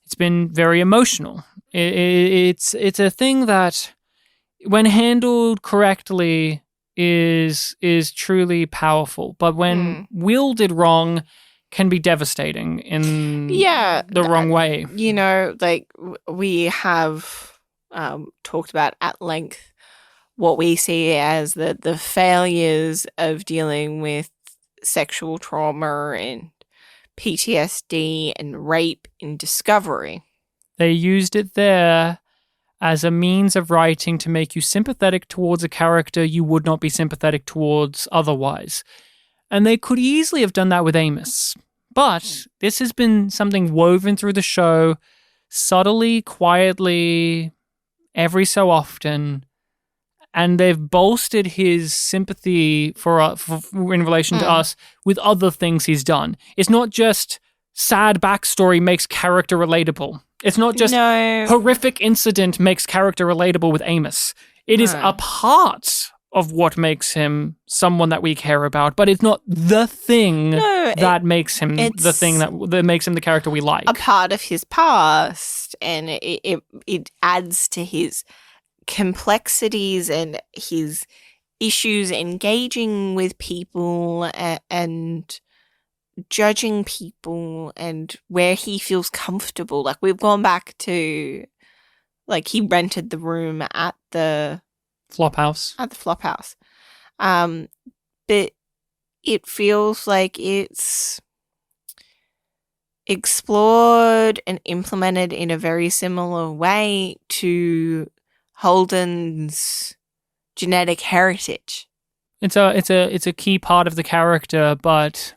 Speaker 1: It's been very emotional. It's a thing that, when handled correctly, is truly powerful. But when wielded wrong, can be devastating in the wrong way.
Speaker 2: You know, like we have talked about at length what we see as the failures of dealing with sexual trauma and PTSD and rape in Discovery.
Speaker 1: They used it there as a means of writing to make you sympathetic towards a character you would not be sympathetic towards otherwise. And they could easily have done that with Amos. But this has been something woven through the show subtly, quietly, every so often. And they've bolstered his sympathy for in relation to us with other things he's done. It's not just sad backstory makes character relatable. It's not just horrific incident makes character relatable with Amos. It is a part of what makes him someone that we care about, but it's not the thing that makes him the thing that makes him the character we like.
Speaker 2: A part of his past, and it adds to his complexities and his issues engaging with people and judging people and where he feels comfortable. Like, we've gone back to, like, he rented the room at the
Speaker 1: Flophouse.
Speaker 2: But it feels like it's explored and implemented in a very similar way to Holden's genetic heritage.
Speaker 1: It's a key part of the character, but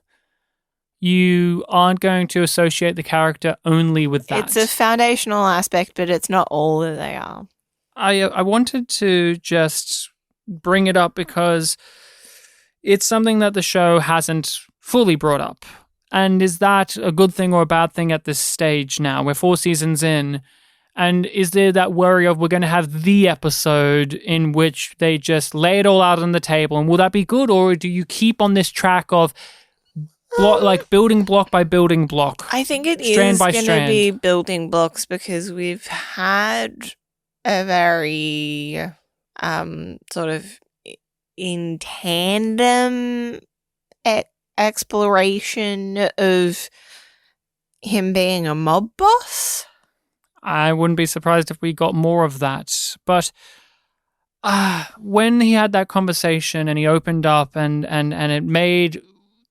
Speaker 1: you aren't going to associate the character only with that.
Speaker 2: It's a foundational aspect, but it's not all that they are.
Speaker 1: I wanted to just bring it up because it's something that the show hasn't fully brought up. And is that a good thing or a bad thing at this stage now? We're 4 seasons in. And is there that worry of we're going to have the episode in which they just lay it all out on the table? And will that be good? Or do you keep on this track of like building block by building block?
Speaker 2: I think it is going to be building blocks because we've had a very sort of in tandem exploration of him being a mob boss.
Speaker 1: I wouldn't be surprised if we got more of that. But when he had that conversation and he opened up and it made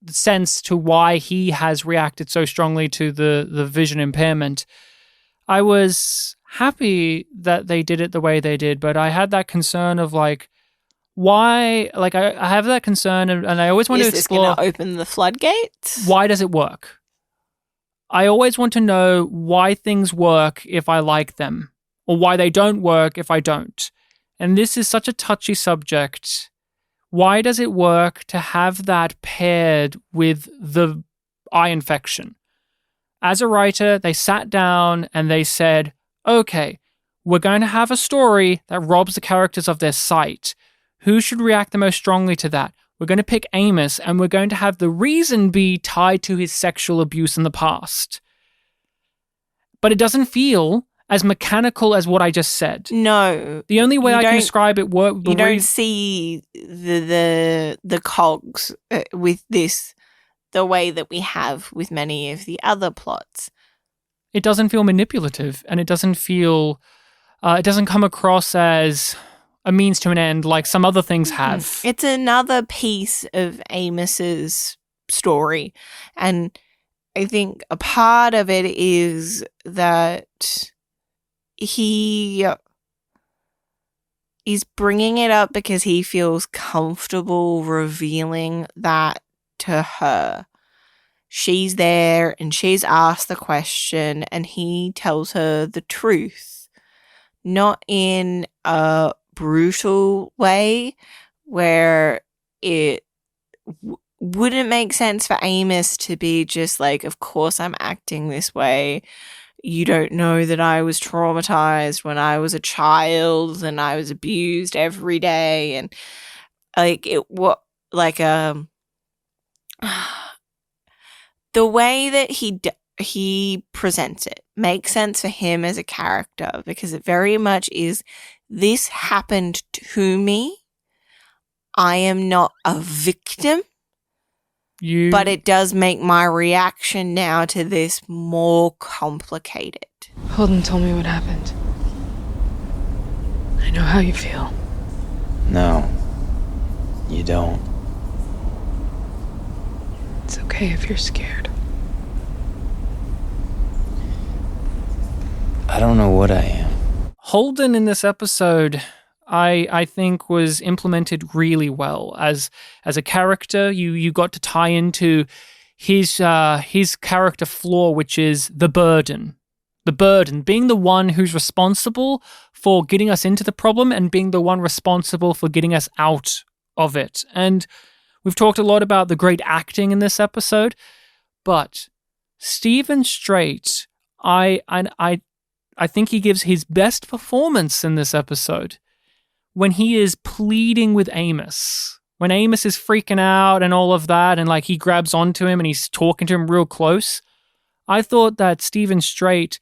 Speaker 1: sense to why he has reacted so strongly to the vision impairment, I was happy that they did it the way they did, but I had that concern of like, why, like I have that concern and I always want to explore.
Speaker 2: Is this going to open the floodgates?
Speaker 1: Why does it work? I always want to know why things work if I like them, or why they don't work if I don't. And this is such a touchy subject. Why does it work to have that paired with the eye infection? as a writer, they sat down and they said, okay, we're going to have a story that robs the characters of their sight. Who should react the most strongly to that? We're going to pick Amos, and we're going to have the reason be tied to his sexual abuse in the past. But it doesn't feel as mechanical as what I just said.
Speaker 2: No.
Speaker 1: The only way I can describe it
Speaker 2: you don't see the cogs with this the way that we have with many of the other plots.
Speaker 1: It doesn't feel manipulative, and it doesn't feel... it doesn't come across as a means to an end like some other things have.
Speaker 2: It's another piece of Amos's story. And I think a part of it is that he is bringing it up because he feels comfortable revealing that to her. She's there and she's asked the question and he tells her the truth. Not in a brutal way where it wouldn't make sense for Amos to be just like, of course I'm acting this way. You don't know that I was traumatized when I was a child and I was abused every day. And like the way that he presents it makes sense for him as a character because it very much is, this happened to me. I am not a victim. But it does make my reaction now to this more complicated.
Speaker 10: Holden told me what happened. I know how you feel.
Speaker 11: No, you don't.
Speaker 10: It's okay if you're scared.
Speaker 11: I don't know what I am.
Speaker 1: Holden in this episode, I think, was implemented really well. As a character, you got to tie into his character flaw, which is the burden. The burden, being the one who's responsible for getting us into the problem and being the one responsible for getting us out of it. And we've talked a lot about the great acting in this episode, but Stephen Strait, I think he gives his best performance in this episode when he is pleading with Amos. When Amos is freaking out and all of that, and like he grabs onto him and he's talking to him real close. I thought that Stephen Strait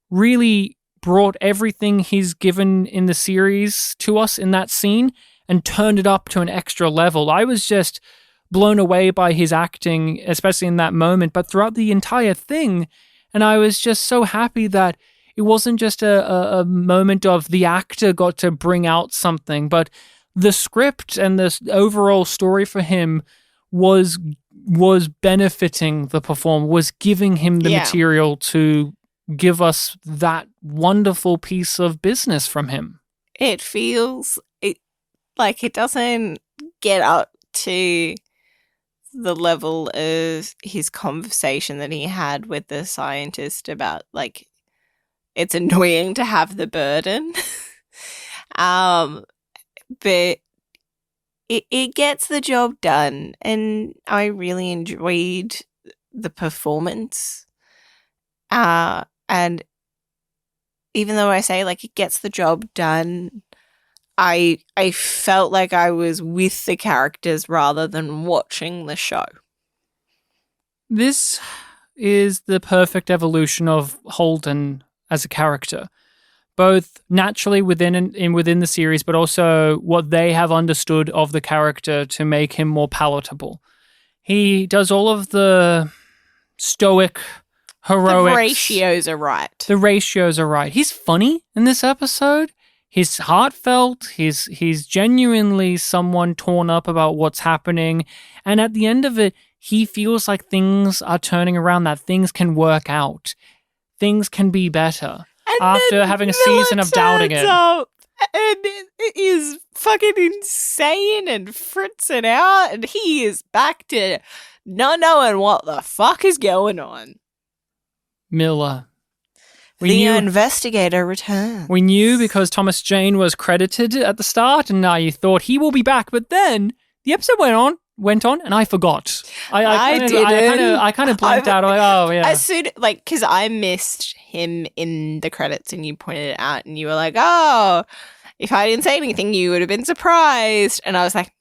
Speaker 1: really brought everything he's given in the series to us in that scene and turned it up to an extra level. I was just blown away by his acting, especially in that moment, but throughout the entire thing. And I was just so happy that it wasn't just a moment of the actor got to bring out something, but the script and the overall story for him was benefiting the performer, was giving him the material to give us that wonderful piece of business from him.
Speaker 2: It feels like it doesn't get up to the level of his conversation that he had with the scientist about, like, it's annoying to have the burden. But it gets the job done, and I really enjoyed the performance. And even though I say, like, it gets the job done, I felt like I was with the characters rather than watching the show.
Speaker 1: This is the perfect evolution of Holden as a character, both naturally within the series, but also what they have understood of the character to make him more palatable. He does all of the stoic, heroic.
Speaker 2: The ratios are right.
Speaker 1: The ratios are right. He's funny in this episode. He's heartfelt. He's genuinely someone torn up about what's happening. And at the end of it, he feels like things are turning around, that things can work out. Things can be better. And after having a season of doubting it.
Speaker 2: And it is fucking insane and fritzing out, and he is back to not knowing what the fuck is going on.
Speaker 1: Miller.
Speaker 2: The investigator returns.
Speaker 1: We knew because Thomas Jane was credited at the start, and now you thought he will be back, but then the episode went on. went on, and I forgot.
Speaker 2: I didn't.
Speaker 1: I kind of blanked out. I'm like, oh yeah.
Speaker 2: As soon because I missed him in the credits, and you pointed it out, and you were like, "Oh, if I didn't say anything, you would have been surprised." And I was like,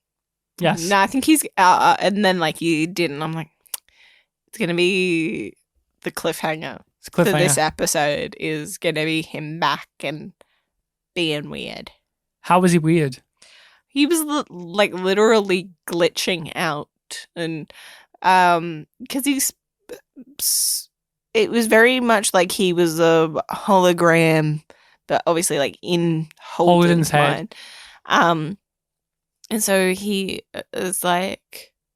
Speaker 1: yes.
Speaker 2: No, I think he's. And then you didn't. I'm like, it's gonna be the cliffhanger. For this episode is gonna be him back and being weird.
Speaker 1: How was he weird?
Speaker 2: He was literally glitching out, and because it was very much like he was a hologram, but obviously in Holden's
Speaker 1: head.
Speaker 2: And so he is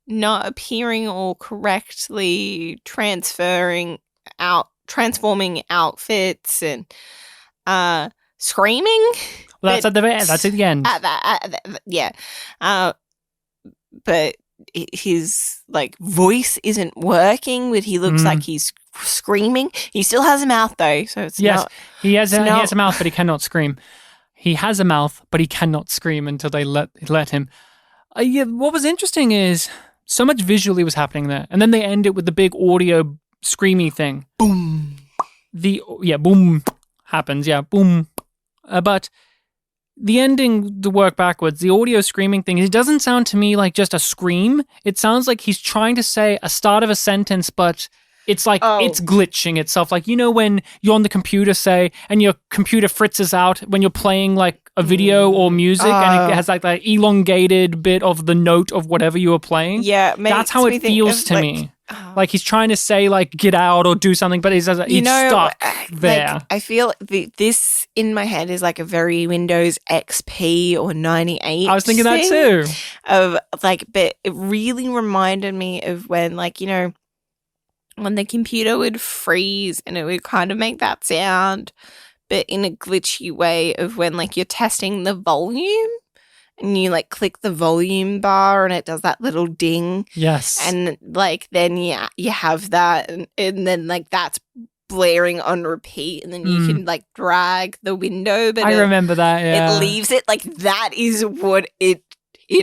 Speaker 2: not appearing or correctly transforming outfits and screaming.
Speaker 1: Well, that's at the end. That's at the end.
Speaker 2: Yeah. But his voice isn't working. But he looks like he's screaming. He still has a mouth though, so it's not.
Speaker 1: He has a mouth, but he cannot scream. He has a mouth, but he cannot scream until they let him. What was interesting is so much visually was happening there, and then they end it with the big audio screamy thing. Boom. Boom happens. Yeah, boom. But the ending, the work backwards, the audio screaming thing, it doesn't sound to me like just a scream. It sounds like he's trying to say a start of a sentence, but it's it's glitching itself. When you're on the computer, say, and your computer fritzes out when you're playing a video or music, and it has that elongated bit of the note of whatever you were playing.
Speaker 2: Yeah,
Speaker 1: that's how it feels to me. He's trying to say get out or do something, but it's stuck there.
Speaker 2: I feel this in my head is a very Windows XP or 98.
Speaker 1: I was thinking that too.
Speaker 2: But it really reminded me of when when the computer would freeze and it would kind of make that sound, but in a glitchy way of when you're testing the volume. And you click the volume bar and it does that little ding.
Speaker 1: Yes.
Speaker 2: And then you have that and then that's blaring on repeat, and then you can drag the window, but
Speaker 1: I remember that, yeah.
Speaker 2: It leaves it that is what it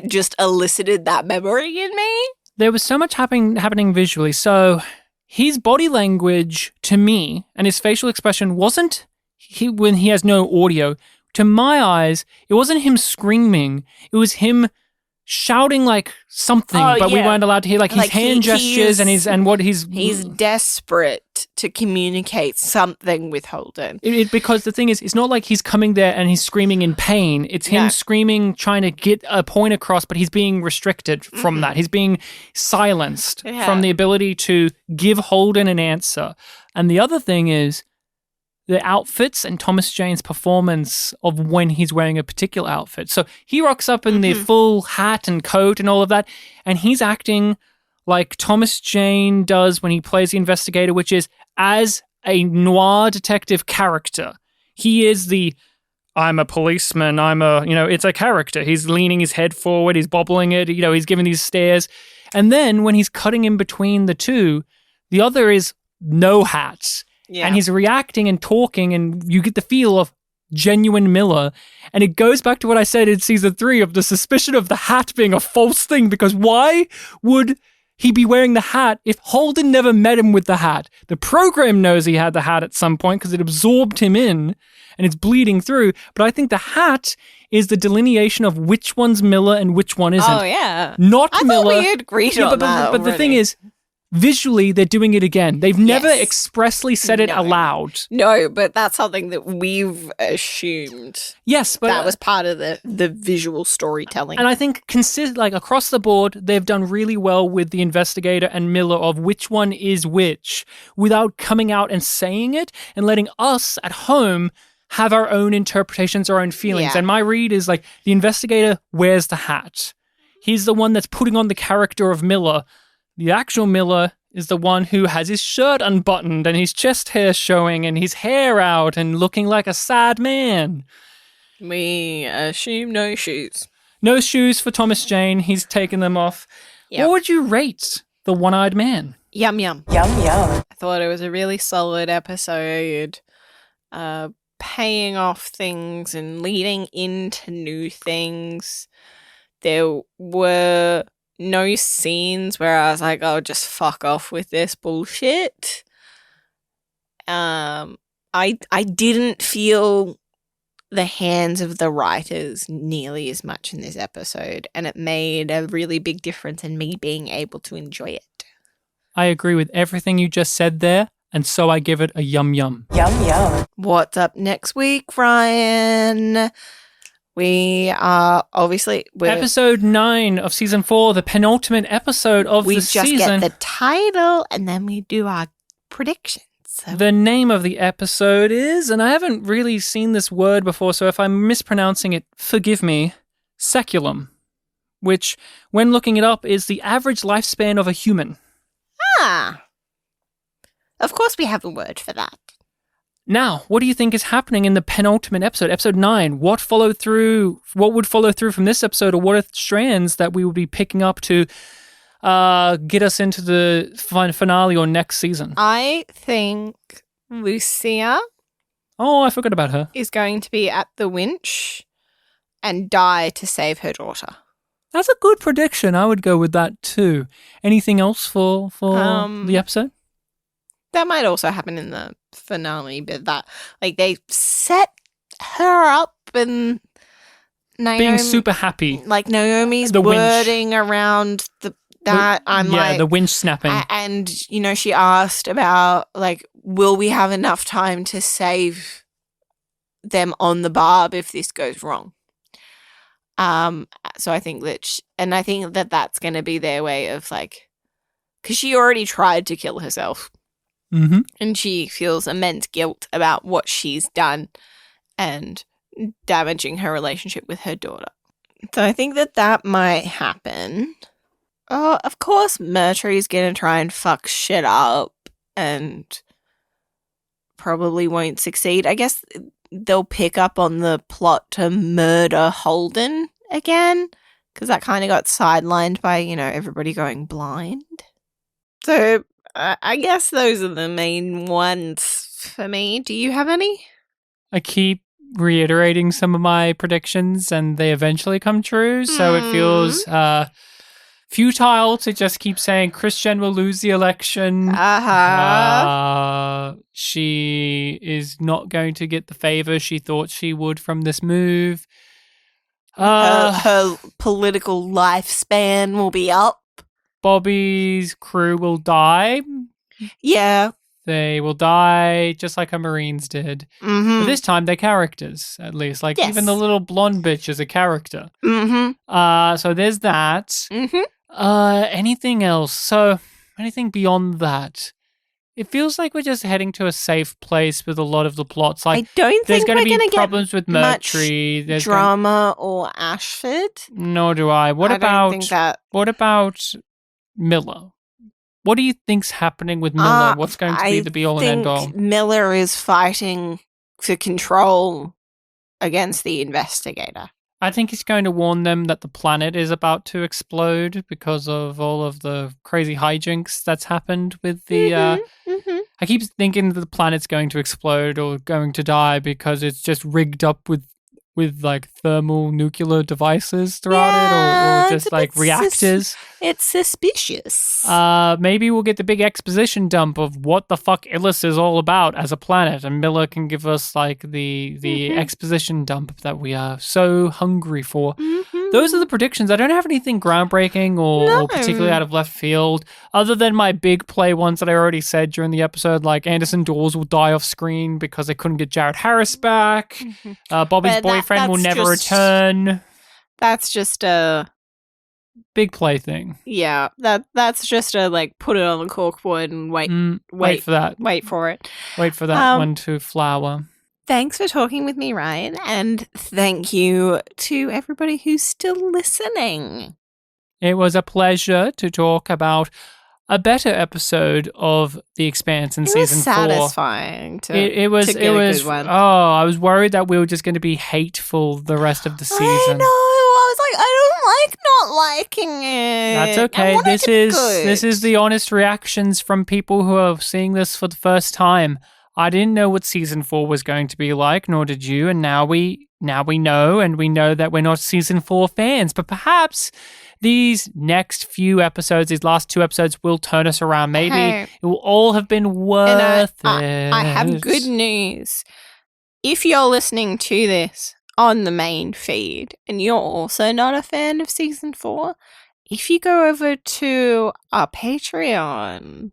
Speaker 2: just elicited that memory in me.
Speaker 1: There was so much happening visually. So his body language to me and his facial expression wasn't when he has no audio. To my eyes, it wasn't him screaming. It was him shouting something, but we weren't allowed to hear his hand gestures and what he's
Speaker 2: desperate to communicate something with Holden.
Speaker 1: Because the thing is, it's not like he's coming there and he's screaming in pain. It's him screaming, trying to get a point across, but he's being restricted from that. He's being silenced from the ability to give Holden an answer. And the other thing is, the outfits and Thomas Jane's performance of when he's wearing a particular outfit. So he rocks up in the full hat and coat and all of that, and he's acting like Thomas Jane does when he plays the investigator, which is as a noir detective character. He is I'm a policeman, it's a character. He's leaning his head forward, he's bobbling it, he's giving these stares. And then when he's cutting in between the two, the other is no hats. Yeah. And he's reacting and talking, and you get the feel of genuine Miller. And it goes back to what I said in season 3 of the suspicion of the hat being a false thing, because why would he be wearing the hat if Holden never met him with the hat? The program knows he had the hat at some point because it absorbed him in and it's bleeding through. But I think the hat is the delineation of which one's Miller and which one isn't.
Speaker 2: Oh, yeah.
Speaker 1: Not
Speaker 2: I
Speaker 1: Miller.
Speaker 2: I thought we had agreed on that.
Speaker 1: But the thing is, visually, they're doing it again. They've never expressly said it aloud.
Speaker 2: No, but that's something that we've assumed.
Speaker 1: Yes, but
Speaker 2: that was part of the visual storytelling.
Speaker 1: And I think across the board, they've done really well with the investigator and Miller of which one is which, without coming out and saying it and letting us at home have our own interpretations, our own feelings. Yeah. And my read is the investigator wears the hat. He's the one that's putting on the character of Miller. The actual Miller is the one who has his shirt unbuttoned and his chest hair showing and his hair out and looking like a sad man.
Speaker 2: We assume no shoes.
Speaker 1: No shoes for Thomas Jane. He's taken them off. Yep. What would you rate the one-eyed man?
Speaker 2: Yum, yum.
Speaker 3: Yum, yum.
Speaker 2: I thought it was a really solid episode. Paying off things and leading into new things. There were no scenes where I was like, oh, just fuck off with this bullshit. I didn't feel the hands of the writers nearly as much in this episode, and it made a really big difference in me being able to enjoy it.
Speaker 1: I agree with everything you just said there, and so I give it a yum yum.
Speaker 2: Yum yum. What's up next week, Ryan? We are obviously...
Speaker 1: Episode 9 of Season 4, the penultimate episode of the season.
Speaker 2: We just get the title, and then we do our predictions. So.
Speaker 1: The name of the episode is, and I haven't really seen this word before, so if I'm mispronouncing it, forgive me, seculum, which, when looking it up, is the average lifespan of a human.
Speaker 2: Ah. Of course we have a word for that.
Speaker 1: Now, what do you think is happening in the penultimate episode, episode 9? What would follow through from this episode, or what are strands that we will be picking up to get us into the finale or next season?
Speaker 2: I think Lucia...
Speaker 1: Oh, I forgot about her.
Speaker 2: ...is going to be at the winch and die to save her daughter.
Speaker 1: That's a good prediction. I would go with that too. Anything else for the episode?
Speaker 2: That might also happen in the finale, but that, like, they set her up and Naomi...
Speaker 1: Being super happy.
Speaker 2: Like, Naomi's
Speaker 1: the
Speaker 2: wording
Speaker 1: winch.
Speaker 2: Around that,
Speaker 1: the winch snapping.
Speaker 2: And, she asked about, like, will we have enough time to save them on the barb if this goes wrong? So I think that that's going to be their way of, like, because she already tried to kill herself.
Speaker 1: Mm-hmm.
Speaker 2: And she feels immense guilt about what she's done and damaging her relationship with her daughter. So I think that might happen. Oh, of course, Murtry's gonna try and fuck shit up and probably won't succeed. I guess they'll pick up on the plot to murder Holden again, because that kind of got sidelined by, everybody going blind. So I guess those are the main ones for me. Do you have any?
Speaker 1: I keep reiterating some of my predictions and they eventually come true, so it feels... futile to just keep saying Christian will lose the election. She is not going to get the favor she thought she would from this move.
Speaker 2: Her political lifespan will be up.
Speaker 1: Bobby's crew will die.
Speaker 2: Yeah.
Speaker 1: They will die just like her Marines did.
Speaker 2: Mm-hmm.
Speaker 1: But this time, they're characters, at least. Like, even the little blonde bitch is a character.
Speaker 2: Mm-hmm.
Speaker 1: So there's that.
Speaker 2: Mm-hmm.
Speaker 1: Anything else? So, anything beyond that? It feels like we're just heading to a safe place with a lot of the plots. Like,
Speaker 2: I don't
Speaker 1: there's
Speaker 2: think
Speaker 1: going to
Speaker 2: we're
Speaker 1: be
Speaker 2: going to
Speaker 1: problems
Speaker 2: get
Speaker 1: with Murtry. There's
Speaker 2: drama or Ashford.
Speaker 1: Nor do I. What about Miller? What do you think's happening with Miller? What's going to be the be-all and end-all?
Speaker 2: Miller is fighting for control against the investigator.
Speaker 1: I think he's going to warn them that the planet is about to explode because of all of the crazy hijinks that's happened with the... I keep thinking that the planet's going to explode or going to die because it's just rigged up with like thermal nuclear devices throughout it or just like reactors.
Speaker 2: It's suspicious.
Speaker 1: Maybe we'll get the big exposition dump of what the fuck Illis is all about as a planet, and Miller can give us like the exposition dump that we are so hungry for. Those are the predictions. I don't have anything groundbreaking or particularly out of left field, other than my big play ones that I already said during the episode, like Anderson Dawes will die off screen because they couldn't get Jared Harris back. Bobby's boyfriend will never return.
Speaker 2: That's just a
Speaker 1: big play thing.
Speaker 2: Yeah, that's just a like put it on the corkboard and wait
Speaker 1: for that.
Speaker 2: Wait for it.
Speaker 1: Wait for that one to flower.
Speaker 2: Thanks for talking with me, Ryan, and thank you to everybody who's still listening.
Speaker 1: It was a pleasure to talk about a better episode of The Expanse in season 4.
Speaker 2: It was satisfying to get a good one.
Speaker 1: Oh, I was worried that we were just going to be hateful the rest of the season.
Speaker 2: I know. I was like, I don't like not liking it.
Speaker 1: That's okay. This is the honest reactions from people who are seeing this for the first time. I didn't know what season 4 was going to be like, nor did you, and now we know, and we know that we're not season 4 fans, but perhaps these next few episodes, these last 2 episodes, will turn us around. Maybe
Speaker 2: Hey.
Speaker 1: it will all have been worth it.
Speaker 2: I have good news. If you're listening to this on the main feed and you're also not a fan of season 4, if you go over to our Patreon,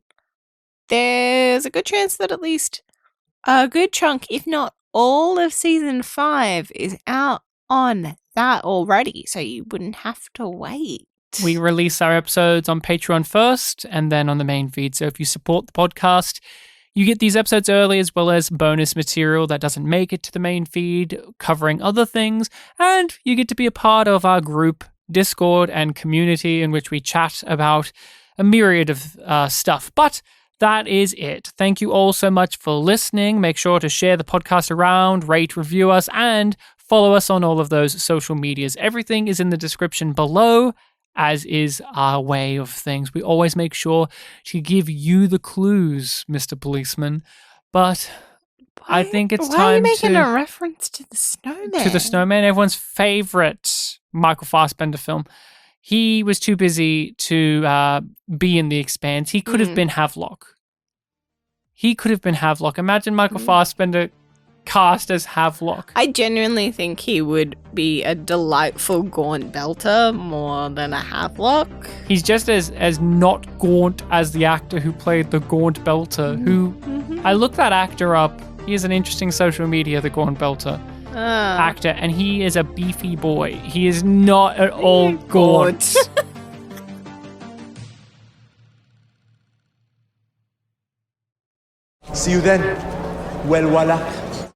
Speaker 2: there's a good chance that at least a good chunk, if not all of season 5 is out on that already, so you wouldn't have to wait.
Speaker 1: We release our episodes on Patreon first and then on the main feed. So if you support the podcast, you get these episodes early as well as bonus material that doesn't make it to the main feed, covering other things. And you get to be a part of our group Discord and community in which we chat about a myriad of stuff. But that is it. Thank you all so much for listening. Make sure to share the podcast around, rate, review us, and follow us on all of those social medias. Everything is in the description below, as is our way of things. We always make sure to give you the clues, Mr. Policeman. But I think it's time to...
Speaker 2: Why are you making a reference to the snowman?
Speaker 1: To the snowman, everyone's favorite Michael Fassbender film. He was too busy to be in The Expanse. He could have been Havelock. Imagine Michael Fassbender cast as Havelock.
Speaker 2: I genuinely think he would be a delightful gaunt belter more than a Havelock.
Speaker 1: He's just as not gaunt as the actor who played the gaunt belter, who... I looked that actor up. He has an interesting social media, the gaunt belter actor, and he is a beefy boy. He is not at all gaunt.
Speaker 12: See you then. Well, voila.